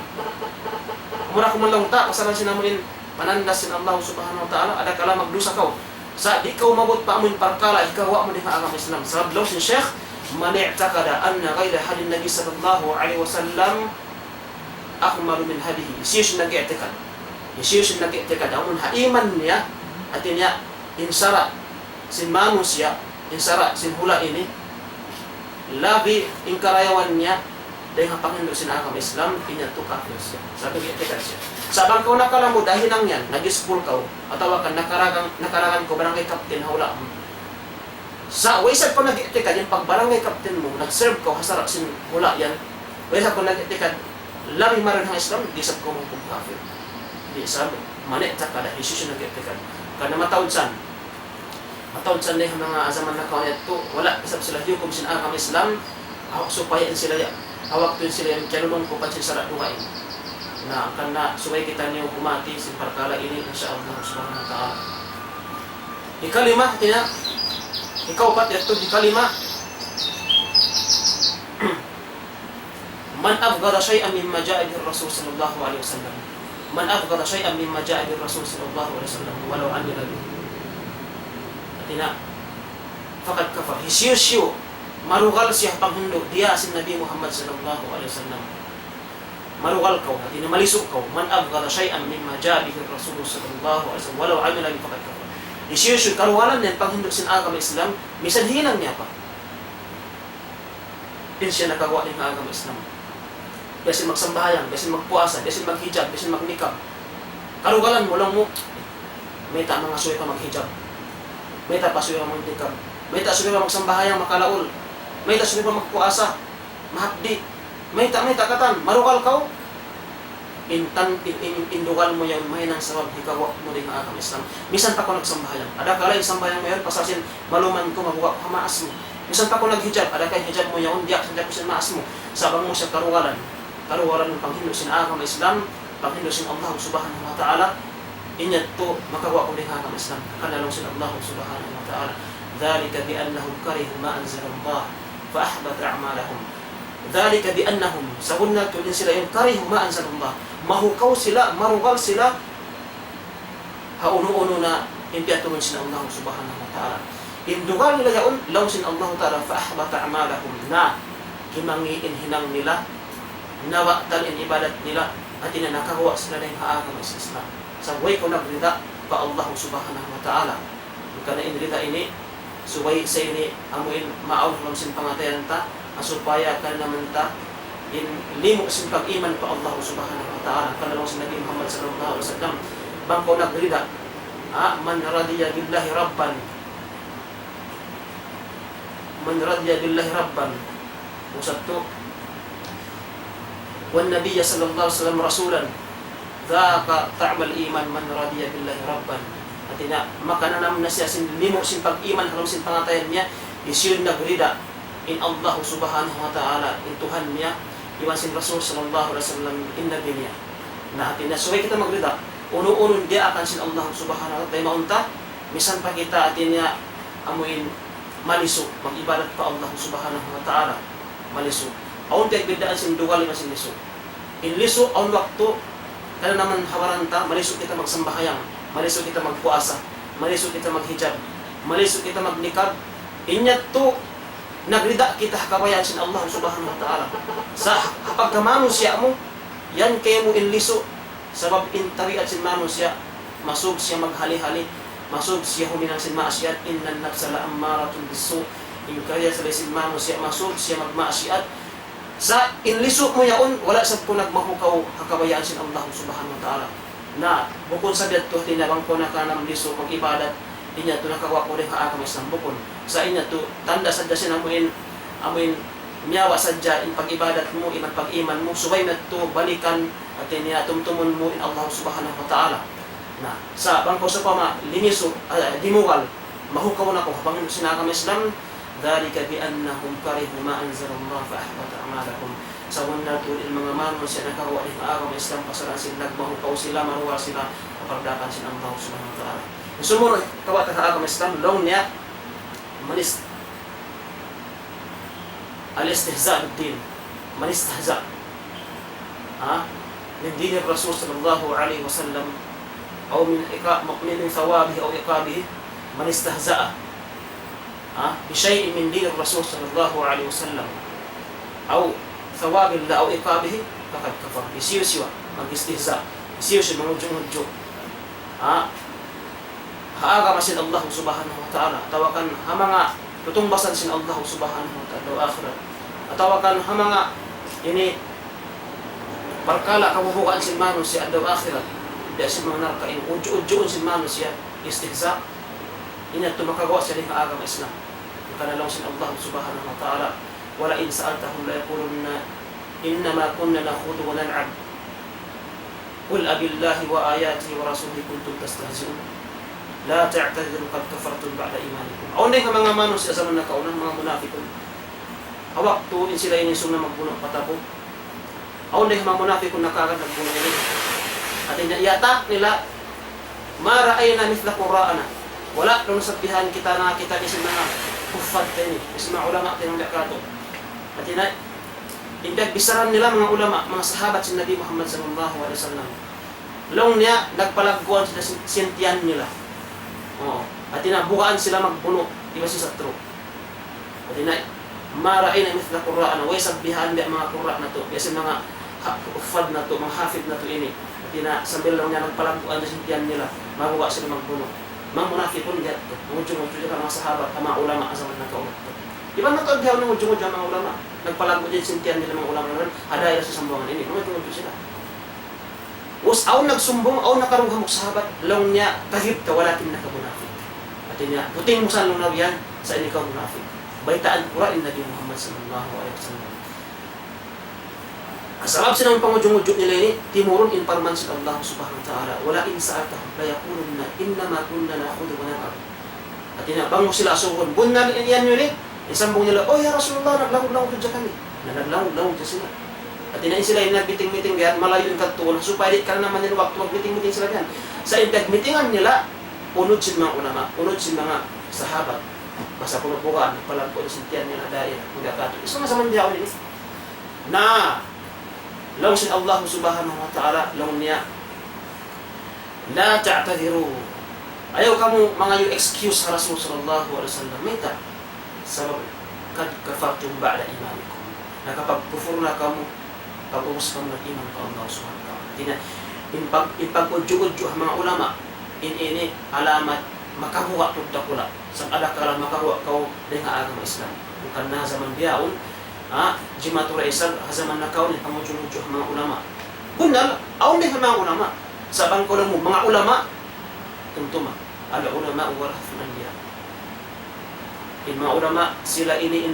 Mura ko man lang ta, kasalan sinamulin panandas sin Allah subhanahu wa ta'ala, ada kala magdusa kau. Sa di kau mabot pa amun parkala, ikaw wa mo di agama Islam. Sabab law sin Sheikh, man i'taqada anna ghayra hadin Nabi sallallahu alaihi wasallam akmalu min hadihi. Siya sin nag-i'tiqad. Siya sin nag-i'tiqad. Amun haiman niya, atin niya, insara, sin manusia, insara, sin hula ini, labi ingkarayawan niya, dahil nga Panginoon sin agama Islam, inyato kafir siya. Sabi i'tiqad siya. Sabang kau nakala mo, dahil lang yan, nag-school kau, atawa ka, nakaragan ko, barangay captain, hula mo. Sa waysad ko nag-i'tiqad, yung pag barangay captain mo, nag-serve ko, hasarap sin hula yan, waysad ko nag-i'tiqad, labi maran ng Islam, di sab ko mong kafir. Di sab, mani'taqada, Jesus yung nag-i'tiqad. Kana matawad san na yung mga azaman na kawan ito, wala, isab sila hukum sin agama Islam, supayan sila, hawak to sila yung kanunong ko pansin sa ratuhain. Na akan na suway kita niyo kumati sin parkala ini insyaallah subhanahu wa ta'ala. Ikalima, tina, ikaw pat ito, ikalima, man abgada shay'an mimma ja'a bihi Rasul sallallahu alaihi wasallam. Man abgada shay'an mimma ja'a bihi Rasul sallallahu alaihi wasallam walau amila bihi. Atina faqad kafar. Hisiyo marugal siya panghundo dia sin Nabi Muhammad sallallahu alaihi wasallam. Marugal kau, atina malisuk kau. Man abgada shay'an mimma ja'a bihi Rasul sallallahu alaihi wasallam walau amila bihi faqad kafar. Hisiyo karuwalan niyan panghundo sin agama Islam, bisan hinang niya pa. Din siya nakagawa ng agama Islam. Besin magsambahayan, besin magpuasa, besin maghijab, besin magnikab. Karugalan mo lang mo, may ta mga suwi pa maghijab. May ta pa suwi pa magnikab. May ta suwi pa magsambahayan, makalaul. May ta suwi pa magpuasa, mahapdi. May ta katan, marugal kau. Indugal mo yan, may nang sabab, hikawa mo din ang agama Islam. Misan pa ko nagsambahayan. Ada kala yung sambahayan mo yan, pasasin, maluman ko, mabuka ko, hamaas mo. Misan pa ko naghijab, ada kay hijab mo yan, diyak, sadya ko sin maas mo. Sabang mo siya karugalan. Karuwalan ng panghindo sin agama Islam, panghindo sin Allah subhanahu wa ta'ala, inyat to makawa ko din agama Islam, kanalong sin Allah subhanahu wa ta'ala. Dhalika bi'annahum karihu ma anzala Allah fa ahbata a'malahum. Dhalika bi'annahum, sabunna to din sila yung karihu ma anzala Allah, mahukaw sila, marugal sila, hauno-uno na impiatuman sin Allah subhanahu wa ta'ala. Indugal nila yaon, law sin Allah ta'ala fa ahbata a'malahum, na himangiin hinang nila, nawa dalin ibadat nila at inanakawa sila na yung haagam sa Islam. Sa way ko nagrida pa Allah subhanahu wa ta'ala. Bukan na inrida ini, suway sa ini, amuin maaw lang sin pangatayan ta, asupaya ka naman ta, in limo sin pag-iman pa Allah subhanahu wa ta'ala. Kanalong si Nabi Muhammad sallallahu alaihi wasallam, bang ko nagrida, man radiya billahi rabban, man radiya billahi rabban, usap to, والنبي صلى الله عليه وسلم رسولا ذاك طعم الإيمان من رضي بالله ربا. Atina makananam na siya sin limo sin pag-iman halong sin pangatayan niya isyun nagrida in Allah subhanahu wa ta'ala in Tuhan niya iwan sin Rasul sallallahu alaihi wasallam in nabi niya. Na atina suway kita magrida uno-uno dia akan sin Allah subhanahu wa ta'ala maunta misan pa kita atina amuin malisu mag-ibadat pa Allah subhanahu wa ta'ala malisu. Aun tiyak bidaan sin dugal lima sin liso. In liso, aun waktu, kaya naman hawaranta, maliso kita magsambahayang, maliso kita magpuasa, maliso kita maghijab, maliso kita magnikab. Inyat to, nagrida kita kabayaan sin Allah subhanahu wa ta'ala. Sa pagkamanusia mo, yan kayo mo in liso, sabab intariat sin manusia, masug siya maghali-hali, masug siya huminang sin maasyat, innan nafsala ammaratun bisu, in kaya sa sin manusia, masug siya magmaasiyat. Sa inliso mo yaon, wala sa ko nagmahukaw hakabayaan sin Allah subhanahu wa ta'ala. Na, bukon sa dito, tinabang ko na ka ng liso, mag-ibadat, inya to nakawa ko rin haakam Islam bukon. Sa inya to, tanda sadya sin amuin miyawa sadya in pag-ibadat mo, in pag-iman mo, subay na to balikan, at inya tumtumon mo in Allah subhanahu wa ta'ala. Na, sa bangko sa pama, liniso, dimugal, mahukaw na ko, habang sinakam Islam, dhalika bi'annahum karihu ma anzala Allah fa ahbata a'malahum. Sa wala to il mga manon siya nakaruwa ng agama Islam pasaran sila nagmahukaw sila maruwa sila kapagdakan sila Allah subhanahu wa ta'ala. Sumunod kawat ka agama Islam long niya manis al-istihza bid-din, manistahza min din Rasul sallallahu alaihi wasallam أو من ثوابه أو عقابه من استهزأ بشيء من دين الرسول صلى الله عليه وسلم أو ثواب الله أو عقابه فقد كفر. Isiyo-siyo mag-istihza, isiyo-siyo mangudyong-udyo. Haaga masin Allah subhanahu wa ta'ala. Tawakan hamanga tutungbasan sin Allah subhanahu wa ta'ala wa akhirat. Tawakan hamanga ini perkala kabubukaan sin manusia adaw akhirat. Di sin mga narkain udyo-udyoon sin manusia istihza. Ini at tumakagawa sa lihang agama Islam. Kanalong sin Allah subhanahu wa ta'ala. Wala in sa'altahum la yakulunna innama kunna nakhudu wa nal'ab. Qul abillahi wa ayatihi wa rasulihi kuntum tastahzi'un. La ta'tadiru qad kafartum ba'da imanikum. Aunay nga mga manusia sa mga nakaunang mga munafikon. Hawak tuwin sila inisong na magbuno patabo. Aunay mga munafikon nakagad nagbuno nila. At yatak nila mara'ayna mithla qura'ana. Wala nung sabihan kita nakita ni si mga kuffad tayo, si mga ulama tayo ng lakato. At indagbisaran nila mga ulama, mga sahabat si Nabi Muhammad sallallahu alaihi wasallam. Long niya, nagpalagkuhan sila sintiyan nila. At bukaan sila magbuno, di ba si Satro? At marain na mithla Qur'an, way sabihan niya mga Qur'an na to, kasi mga kuffad na to, mga hafid na to ini. At sambil lang niya nagpalagkuhan sa sintiyan nila, mabuka sila magbuno. Mga munafikon diyan to, mujung-mujung ka mga sahabat, mga ulama sa mga nagkaunat to. Di ba natagyaw ng mujung-mujung mga ulama? Nagpalago din sintiyan nila mga ulama naman, hadaya sa sambuangan ini, mujung-mujung sila. Us aw nagsumbong, aw nakaruhamok sahabat, law niya, kahib ka, walakin nakamunafik. At niya, puting mo sa lunaw yan, sa inikaw munafik. Baitaan Qur'an Nabi Muhammad sallallahu alaihi wasallam. Kasarap silang pangujung-ujung nila ini, timurun inparman sa Allah subhanahu wa ta'ala. Wala in sa'atahum, layakulun na, innama kunna nakhudu wa nal'ab. At bango sila asuhon, bunan yan yun eh. Isambong nila, oh ya Rasulullah, naglawag-lawag dyan kami. Naglawag-lawag dyan sila. At sila yung nagbiting-miting gaya, malayo yung katuon. So, pwede ka naman yung waktu, magbiting-miting sila yan. Sa intag-mitingan nila, unod sin mga ulama, unod sin mga sahabat. Basta punupukaan, palagpo na sintiyan nila dahil magkakato. Isa nga sa mandiyaw din na law sin Allah subhanahu wa ta'ala, law niya, la ta'tadiru. Ayaw ka mo mga yung excuse sa Rasul sallallahu alaihi wasallam. Mita, sabab, kad kafartum ba'da imanikum. Nakapag-kufur na ka mo, pag-ubos ka mo ng iman pa Allah subhanahu wa ta'ala. Ipag-udyo-udyo ang mga ulama, ini alamat, makahuwa po dakula. Sa alakala makahuwa ka dengan agama Islam. Bukan na zaman biyaon, jimatura isal, zaman na kaon, pangudyo-udyo ang mga ulama. Bunal, aon din ang mga ulama. Sabang ko lang mo, mga ulama, tuntuma. Ala ulama, warathun anbiya. In mga ulama, sila ini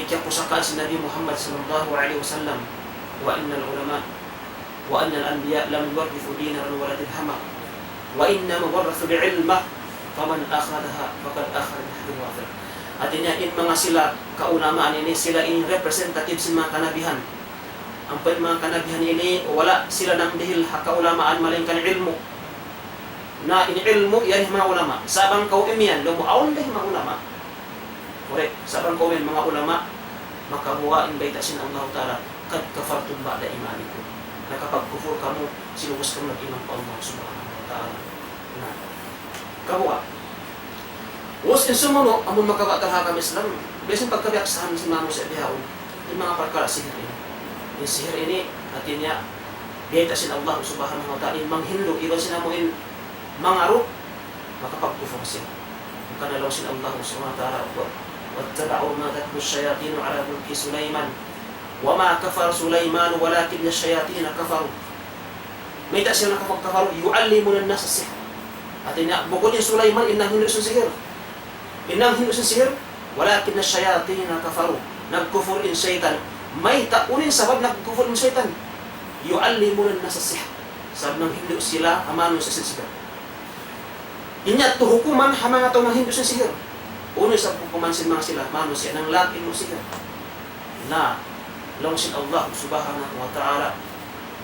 kaya pusakaan si Nabi Muhammad sallallahu alaihi wasallam. Wa innal ulama wa annal anbiya lam yuwarithu dinaran wala dirhama. Wa inna mawarathu bi'ilmah faman akhadaha faqad akhadha bihadin wafir. At in mga sila kaunamaan ini, sila in representative sa mga kanabihan. Ang mga kanabihan ini, wala sila nang dihil kaulamaan malingkan ilmu. Na ini ilmu, yan mga ulama. Sabang kauim yan, lumuaon dahil mga ulama. Correct. Sabang kauim mga ulama, makabuhain baitasin Allah Ta'ala, kad kafartum ba'da imanikum. Nakapag-kufur ka mo, sinubos ka mo ng iman pa Allah subhanahu wa ta'ala. Kabuha. Was in sumuno, amon magkabatalha kami Islam, biasang pagkabiaksahan si mamo sa bihaon, yung mga parkala sihir ini. Yung sihir ini, atin niya, baitasin Allah subhanahu wa ta'ala, yung manghinlo, iwan sinamuin mga rup, makapag-kufur siya. Kanalaw sin Allah subhanahu wa ta'ala, واتبعوا ما تتلو الشياطين على ملك سليمان وما كفر سليمان ولكن الشياطين كفروا. May ta siya nakapagkafaro, yu'allimuna an-nas as-sihr. At bukod yung Sulaiman, inang hindi sa sihir. Inang hindi sa sihir, walakin ash-shayatin kafaru. Nagkufur in shaytan. May taunin sabab nagkufur in shaytan. Yu'allimuna an-nas as-sihr. Sabab nang hindi sila amano sa sihir. Inya to hukuman hamanga to nang hindi sa sihir. Uno sa hukuman sila manusia nang lakin mo sihir. Na lawsin Allah subhanahu wa ta'ala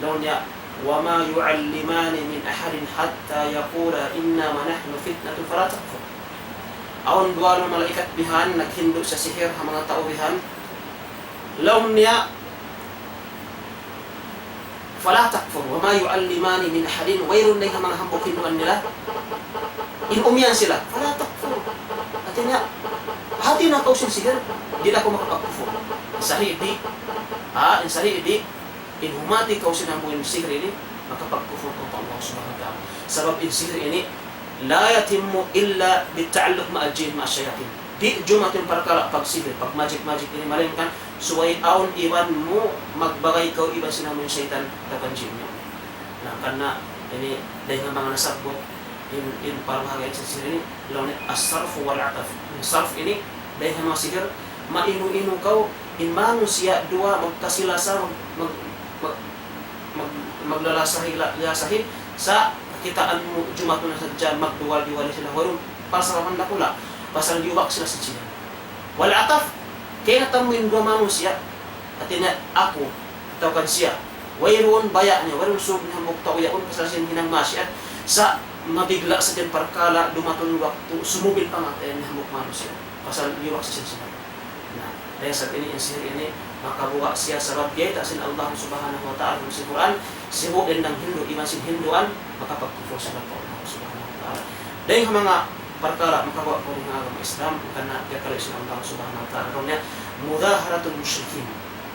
law niya وَمَا يُعَلِّمَانِ مِنْ أَحَدٍ حَتَّى يَقُولَا إِنَّمَا نَحْنُ فِتْنَةٌ فَلَا تَكْفُرْ. Aon dua ng malaikat bihan naghindo sa sihir ang mga tao bihan. Law niya fala takfur wa ma yu'allimani min ahadin wayrun na mga hambok hinuan nila inumyan sila fala takfur at niya hati na kausin sihir di na ko makapagkufur insari di inhumati kausin ang buong sihir ini makapagkufur ko pa Allah subhanahu wa ta'ala sabab in sihir ini la yatimmu illa bita'alluq ma'al jinn ma'a syayatin di jumatin perkara pag sihir pag magic ini melainkan suway aun iban mo magbagay kau iban sinamun syaitan takan jin nyo nah karena ini dahil mga nasabot in parahagay sa sihir ini lawan as-sarf wal ataf sarf ini dahil mga sihir mainu-inu kau in manusia dua magkasilasa maglalasahi sa kitaan mo jumato na sadya magduwal-duwal sila warung pasalaman na pula pasal diubak sila sa China wal ataf kaya natamuin dua manusia at ako tawag siya wayroon baya niya wayroon sub niya mukta uyaon pasal siya hinang masyad sa mabigla sa dyan parkala dumatong waktu sumubil pa nga tayo niya muk manusia pasal diubak sa China nah dahil sa ini ang sihir ini makabuka siya sa rabyay tasin Allah subhanahu wa ta'ala sa Quran sibuin ng Hindu iman sin Hinduan makapagkufo sa Allah subhanahu wa ta'ala dahil mga perkara makabuka ko ng agama Islam karena kakalit sin Allah subhanahu wa ta'ala niya mudaharatul musyrikin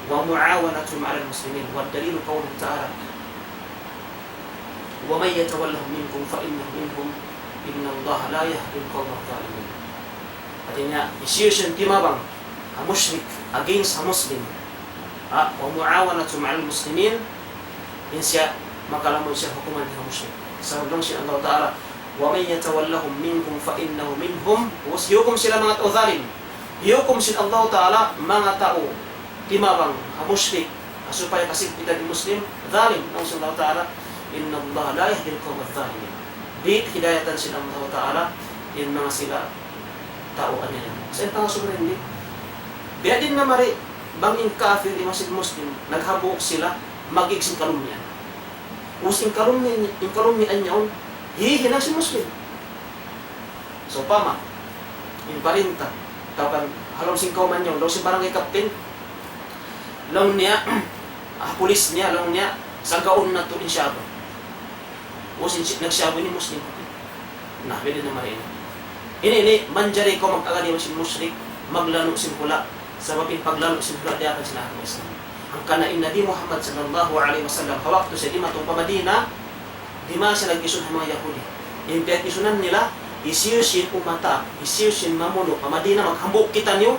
wa muawanatum ala muslimin wa dalilu qawluhu ta'ala wa man yatawallahum minkum fa innahu minhum inna Allah la yahdi al-qawma adh-dhalimin artinya isyusyon timabang a musyrik against a muslim wa muawanatum ala muslimin insya makalamun siya hukuman ng musyrik sabab lang siya Allah ta'ala wa man yatawallahum minkum fa innahu minhum hukum sila mga tauzalim hukum sila Allah ta'ala mga tao timabang a musyrik supaya kasigpitan ng muslim zalim ng sila Allah ta'ala inna Allah la yahdi al-qawma adh-dhalimin di hidayatan sila Allah ta'ala in mga sila tao anyan sa itang sobrang hindi biya din na mari banging kafir imasin muslim naghabuk sila magiging kalumnian using kalumnian niya hihinang si muslim so pama in parinta tapan halong sing kauman niya law si barangay captain law niya pulis niya law niya sagaon na to insyado using nagsyabo ni muslim nah pwede na mari ini manjari ko magkagadi si musyrik maglano sin pula sabab in paglalo sin pula di akan sila ang Islam ang kanain Nabi Muhammad sallallahu alaihi wasallam hawakto sa dimatong pamadina dima siya nag-isun ng mga Yahudi in piyag-isunan nila isiyusin umata isiyusin mamuno pamadina maghambuk kita niyo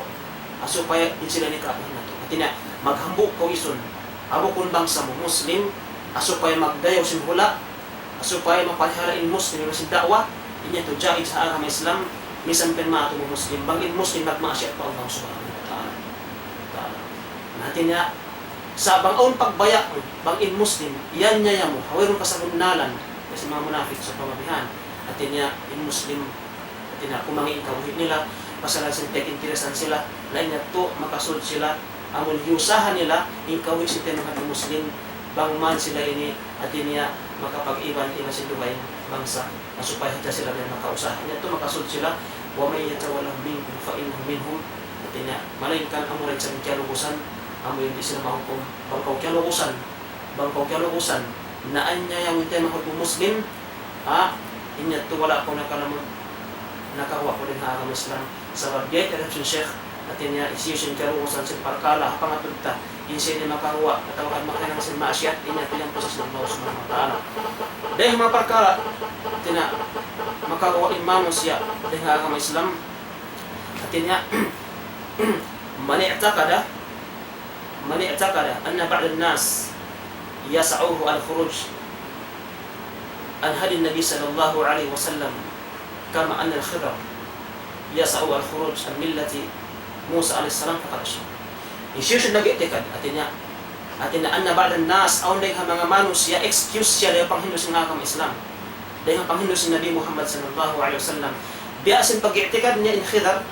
supaya in sila ni kapahin na to at ina maghambuk ko isun abo kung bangsa mo muslim supaya magdayaw sin hula supaya mapalihara in muslim sin da'wa inya to jaid sa agama Islam misan pen maato mo muslim bangin muslim nagmaasya pa Allah subhanahu wa ta'ala natin niya sa bangaon pagbaya bangin muslim yan niya mo hawirong kasagunalan kasi mga munafik sa pamabihan natin niya in muslim natin niya kumangin kawahid nila pasalan sin tek interesan sila lain niya to makasulod sila amon hiusahan nila in kawahid si mga muslim bangman sila ini natin niya makapag-iban sin duway bangsa supaya hita sila na makausahan niya ito makasulod sila wa may yatawallahum minkum fa innahu minhum natin niya malainkan amuray sa kiyalugusan amo hindi sila mahukom bangkaw kiyalugusan naan niya yung hindi mahukom muslim inya to wala ko nakawa ko din na agama Islam sa bagay eruption sheikh natin niya isiyusin kiyalugusan sa parkala pangatulta insin ni makawa at awakan makainang sa maasyat inya to yung posas ng Allah subhanahu wa ta'ala dahil mga parkala natin makawa imam siya dahil agama Islam natin niya من اعتقد أن بعض الناس يسعوه الخروج عن هدي النبي صلى الله عليه وسلم كما أن الخضر يسعو الخروج عن ملة موسى عليه السلام فقد أشرك يشيش النبي اعتقد أتنا أن بعض الناس أو نيها mga manusia excuse siya dahil panghindos ng agama Islam dahil panghindos ng Nabi Muhammad sallallahu alaihi wasallam biasin pag-i'tikad niya in khidar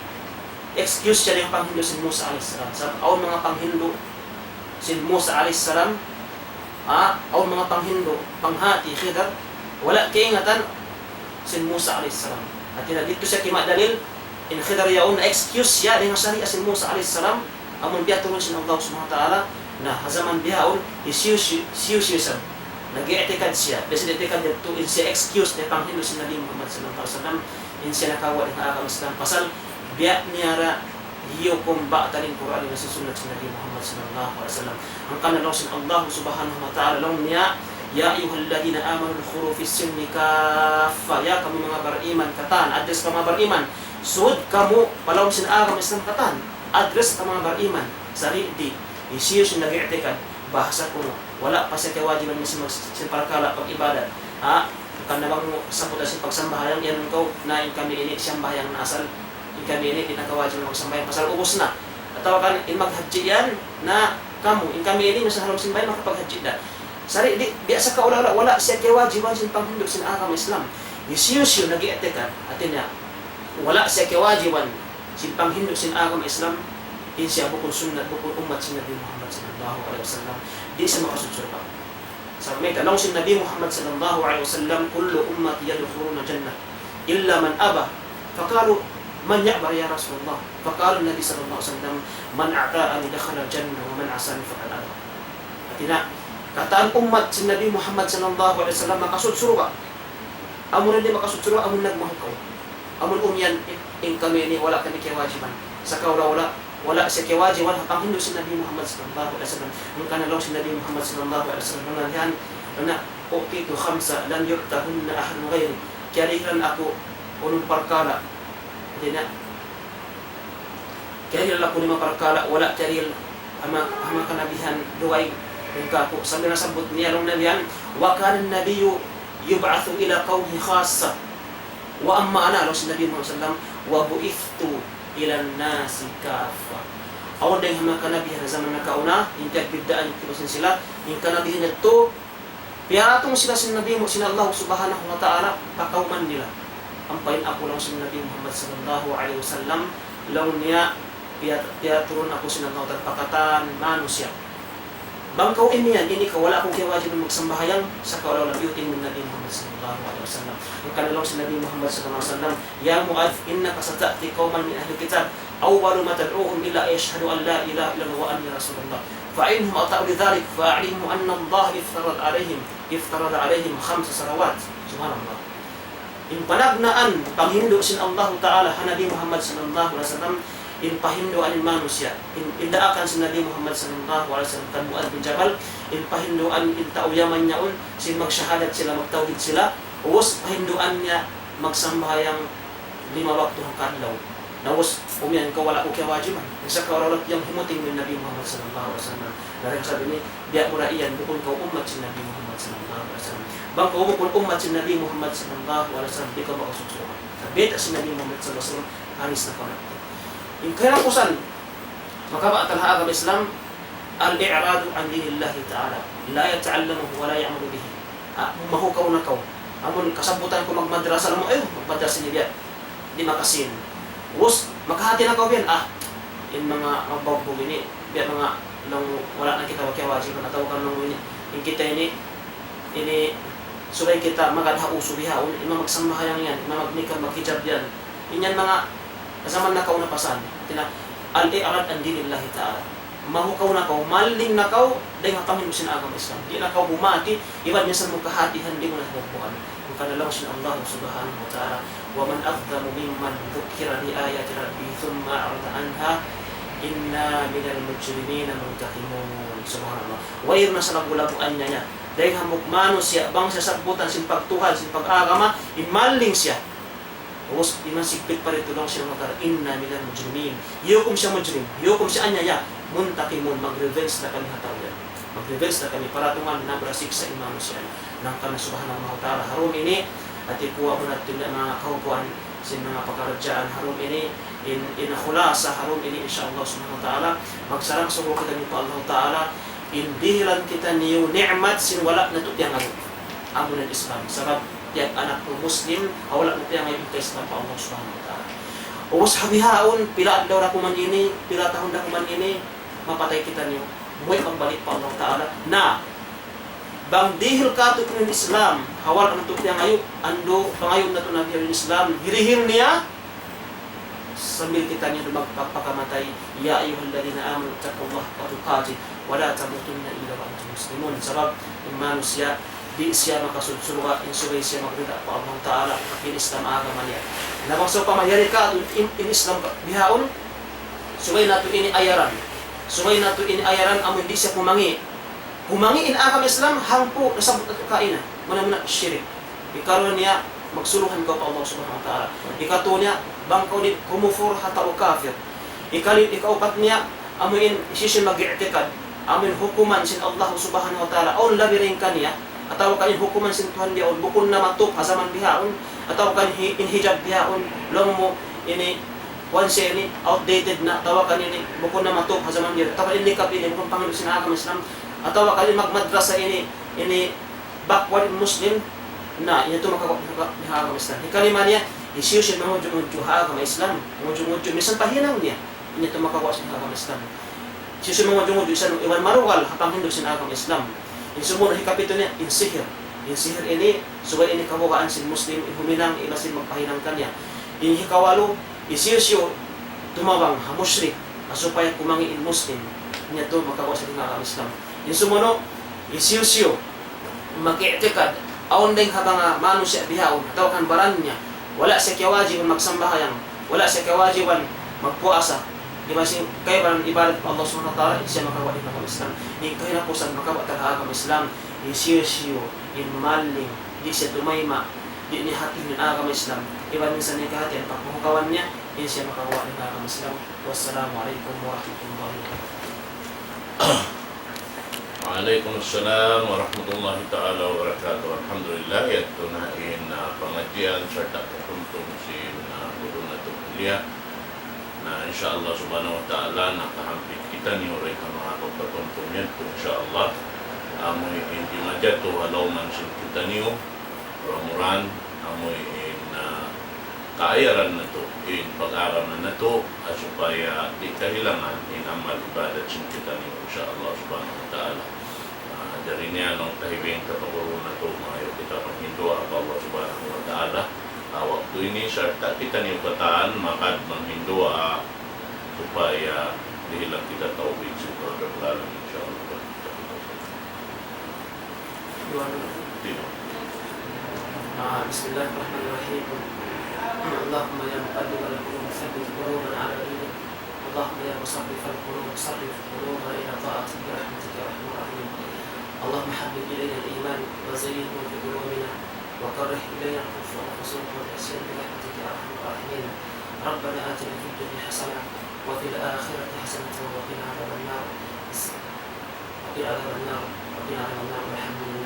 excuse siya dahil panghindos ng Musa alaihi salam sa aw mga panghindo si Musa alayhis salam o mga panghindo panghati khidar wala kaingatan si Musa alayhis salam at dito siya kimadalil in khidar yaon na excuse siya dengan syariah si Musa alayhis salam amon biya tulong sin Allah subhanahu wa ta'ala na hazaman bihaon isiyusiyusam nag-i-etikad siya basi etikad to in siya excuse na panghindo si Nabi Muhammad sallallahu alaihi wasallam in siya nakawa ng akam Islam pasal biya niyara hiyo kung ba taling Quran na susunod si Nabi Muhammad sallallahu alaihi wasallam ang kanalong sin Allah subhanahu wa ta'ala long niya ya ayyuhalladhina amanu dukhulu fis silmi kaffa ya kami mga bariman katan address ka mga bariman sud kamu palawm sin agam Islam katan address ka mga bariman sari di isiyo siya nag-i'tikad bahasa kuno wala pa siya kewajiban mo sa parkala pag ibadat kan nabang sabot sa pagsambahayan yan ko na in kami ini siyang bahayang nasal in kami ini dinakawajiban magsambahayan pasal ubos na at tawakan in maghaji yan na kamu in kami ini sa halong simbahan makapaghaji da sari di biasa ka wala siya kewajiban sa panghindog sa agama Islam isiyo nag-i'tikad atin niya wala siya kewajiban sa panghindog sa agama Islam in siya bukod sunnat bukod umat si Nabi Muhammad sallallahu alaihi wasallam di sa makasusurpa sa may tanong si Nabi Muhammad sallallahu alaihi wasallam kullu ummati yadkhuluna jannah illa man aba faqalu man ya'ba ya Rasulullah faqala Nabi sallallahu alaihi wasallam man a'ta'ani dakhala jannah wa man asani faqad aba atina kataan umat si Nabi Muhammad sallallahu alaihi wasallam makasusurpa amon hindi makasusurpa amon nagmahukaw amon umyan in kami ni wala kami kewajiban sa wala siya kewajiban ang hindo si Nabi Muhammad sallallahu alaihi wasallam ang kanalong si Nabi Muhammad sallallahu alaihi wasallam yan na uqitu khamsa lam yu'tahunna ahadun ghayri kariran ako unong parkala dina karil ako lima parkala wala karil ama kanabihan duway kako sabi na sabot niya long nabiyan wa kana an-nabiyyu yub'athu ila qawmi khassa wa amma ana si Nabi Muhammad sallallahu alaihi wasallam wa bu'ithtu ilan nasi kafa awon dahil mga kanabihan na zaman na kauna hindi agbigdaan yung kibasin sila yung kanabihan na ito piatong sila sa Nabi mo sila Allah subhanahu wa ta'ala pakauman nila ang pain ako lang sa Nabi Muhammad sallallahu alaihi wasallam lang niya piaturon ako sa Allah pakatan manusya bangkaw iniyan ini ka wala akong kiwajib na magsambahayan sa kaulaw na beauty ng Nabi Muhammad sallallahu alaihi wasallam ang kanilang si Nabi Muhammad sallallahu alaihi wasallam ya Mu'adh innaka sata'ti qauman min ahli kitab awwalu ma tad'uhum ila yashhadu an la ilaha illallah wa anni rasulullah fa'inhum ata'u lidhalik fa'alimu anna Allah iftarada alaihim 5 salawat subhanallah in panagnaan panghindo sin Allah ta'ala Nabi Muhammad sallallahu alaihi wasallam in pahinduan manusia in daakan si Nabi Muhammad sallallahu alaihi wasallam kan Mu'adh bin Jabal in pahinduan in tauyaman niya sin magsyahadat sila magtauhid sila uwas pahinduan niya magsambayang 5 waktu ng kadlaw nawas umiyan ka wala ko kewajiban isa ka oral yang himuting ni Nabi Muhammad sallallahu alaihi wasallam narin sabi ni biya mura iyan bukod ka umat si Nabi Muhammad sallallahu alaihi wasallam bang ka bukod umat si Nabi Muhammad sallallahu alaihi wasallam di ka makasusuha sabita si Nabi Muhammad sallallahu alaihi wasallam halis na panat yung kaya kusan makabaatal ha agam Islam al-i'radu an dinillahi ta'ala la yata'allamuhu wa la ya'malu bihi mahukaw na kaw amon kasabutan ko magmadrasa mo magmadrasa niya di makasin us makahati na kaw yan in mga magbawbog ini biya mga nang wala na kita wakiwajib na tawagan nang ini in kita ini sulay kita magadha uso biha ima magsamahayang yan ima magnikah maghijab yan inyan mga kasaman na kaw na pasan tina al-i'rad an dinillahi ta'ala mahukaw na kaw maling na kaw dahil nga kami mo sinagam Islam di na kaw bumati iba niya sa mong kahatihan di mo na hukuhan kung kanalaw sin Allah subhanahu wa ta'ala wa man aqdamu mimman dhukira li ayati rabbi thumma a'rada anha inna minal mujrimina muntaqimun subhanallah wayr na sa nagulabuan niya dahil hamukmano siya bang sa sabutan sin pagtuhal sin pag-agama imaling siya Tapos, imasigpit pa rito lang siya magkara, inna minal mujrimin. Yukum siya mujrim, yukum siya anyaya, muntakimun, mag-revenge na kami hatawian. Mag-revenge na kami, paratungan na brasik sa imano siya. Nang kami subhanahu wa ta'ala, harum ini, at ikuha mo natin ang mga kaupuan, sin mga pagkaradyaan, harum ini, inakhula sa harum ini, insyaAllah subhanahu wa ta'ala, magsarang suko kita nito Allah ta'ala, indihilan kita niyo ni'mat, sin wala na tutiyang amo ng Islam. Sarap, yang anak ko Muslim, wala mo kaya ngayon kay Islam pa Allah subhanahu wa ta'ala. Uwas habihaon, pila adlaw ra ko man ini, pila tahon ra ko man ini, mapatay kita niyo. Buhay pagbalik pa Allah ta'ala na bang dihil kato ko ng Islam, hawal ang ito kaya ngayon, ando, pangayon na ito na ng Islam, hirihil niya, sambil kita niyo magpapakamatay, ya ayyuhalladhina amanu taqullaha haqqa tuqatih wa la tamutunna illa wa antum muslimun. Sebab manusia di siya makasulsuluha insubay siya magrida pa Allah Ta'ala in Islam agama niya. Namang so pamayari ka in Islam bihaon, subay nato ini ayaran. Subay nato ini ayaran amo hindi siya pumangi. Pumangi in agama Islam hangpo nasabot at kaina. Muna syirik. Ikaroon niya magsuluhan ka pa Allah Subhanahu wa Ta'ala. Ikato niya bangkaw din kumufur hata o kafir. Ikaupat niya amuin siya mag-i'tikad. Amin hukuman sin Allah Subhanahu wa Ta'ala. On labirin kaniya. Ataw kanin hukuman sin Tuhan dia on bukun na matuk hazaman bihaon. Ataw kanin inhijab bihaon. Long mo ini once ini outdated na tawa kanin bukun na matuk hazaman dia. Tawa ini likap ini bukun Panginoon sin agama Islam. Ataw kanin magmadrasa ini backward Muslim na ito makakagama Islam. Ikalima niya, isiyusin mangudyo-ngudyo agama Islam. Mangudyo-ngudyo, minsan pahinang niya. Ito makakawas ng agama Islam. Isiyusin mangudyo-ngudyo, isan iwan marugal, hapang hindog sin agama Islam. Insumunod, hikapito niya, insihir. Insihir ini, subay ini kabukaan sin Muslim, ihuminang, ilasin magpahinang kanya. Inhikawalo, isiyusyo, tumawang, hamushrik, asupaya kumangi in Muslim. Niya ito makakawas ng agama Islam. Insumunod, isiyusyo, mag-i'tikad, aon din habang manusia bihaon, tawakan baran niya, wala siya kiyawajiban magsambahayan, wala siya kiyawajiban magpuasa, di ba siya kaya parang ibadat pa Allah subhanahu wa ta'ala, siya makawa din ng Islam, ni kaya na po sa makawa talaga ng Islam, siyo, maling, di siya tumayma, di ni hati ng agama Islam, iba minsan ni kahati, ang pagpukawan niya, di siya makawa din ng agama Islam. Wassalamualaikum warahmatullahi wabarakatuh. Waalaikumsalam warahmatullahi ta'ala wabarakatuh. Alhamdulillah, ito na pengajian serta ketuntung si guru na kuliah na insyaallah subhanahu wa ta'ala nakahampit kita ni uray ka mga ketuntung yan po insyaallah amoy hindi majatu halaw man sin kita niyo ramuran amoy kaayaran na to in pag-aral na to supaya di kahilangan in amal ibadat sin kita niyo insyaallah subhanahu wa ta'ala. Dari niya nung tahibing kapaguro na ito, mga kita panghinduwa ang Allah subhanahu wa ta'ala. Waktu ini serta kita niyo kataan, makad manghinduwa supaya dihilang kita tawid sa pagkakalang insyaAllah. Bismillahirrahmanirrahim. Allahumma ya muqallibal qulub tsabbit qulubana ala dinik. Allahumma ya musarrifal qulub sarrif qulubana ila ta'atik bi rahmatika ya arhamar rahimin. اللهم حبب إلينا الإيمان وزينه في قلوبنا وكره إلينا الكفر والفسوق والعصيان برحمتك يا أرحم الراحمين. ربنا آتنا في الدنيا حسنة وفي الآخرة حسنة وقنا عذاب النار والحمد لله.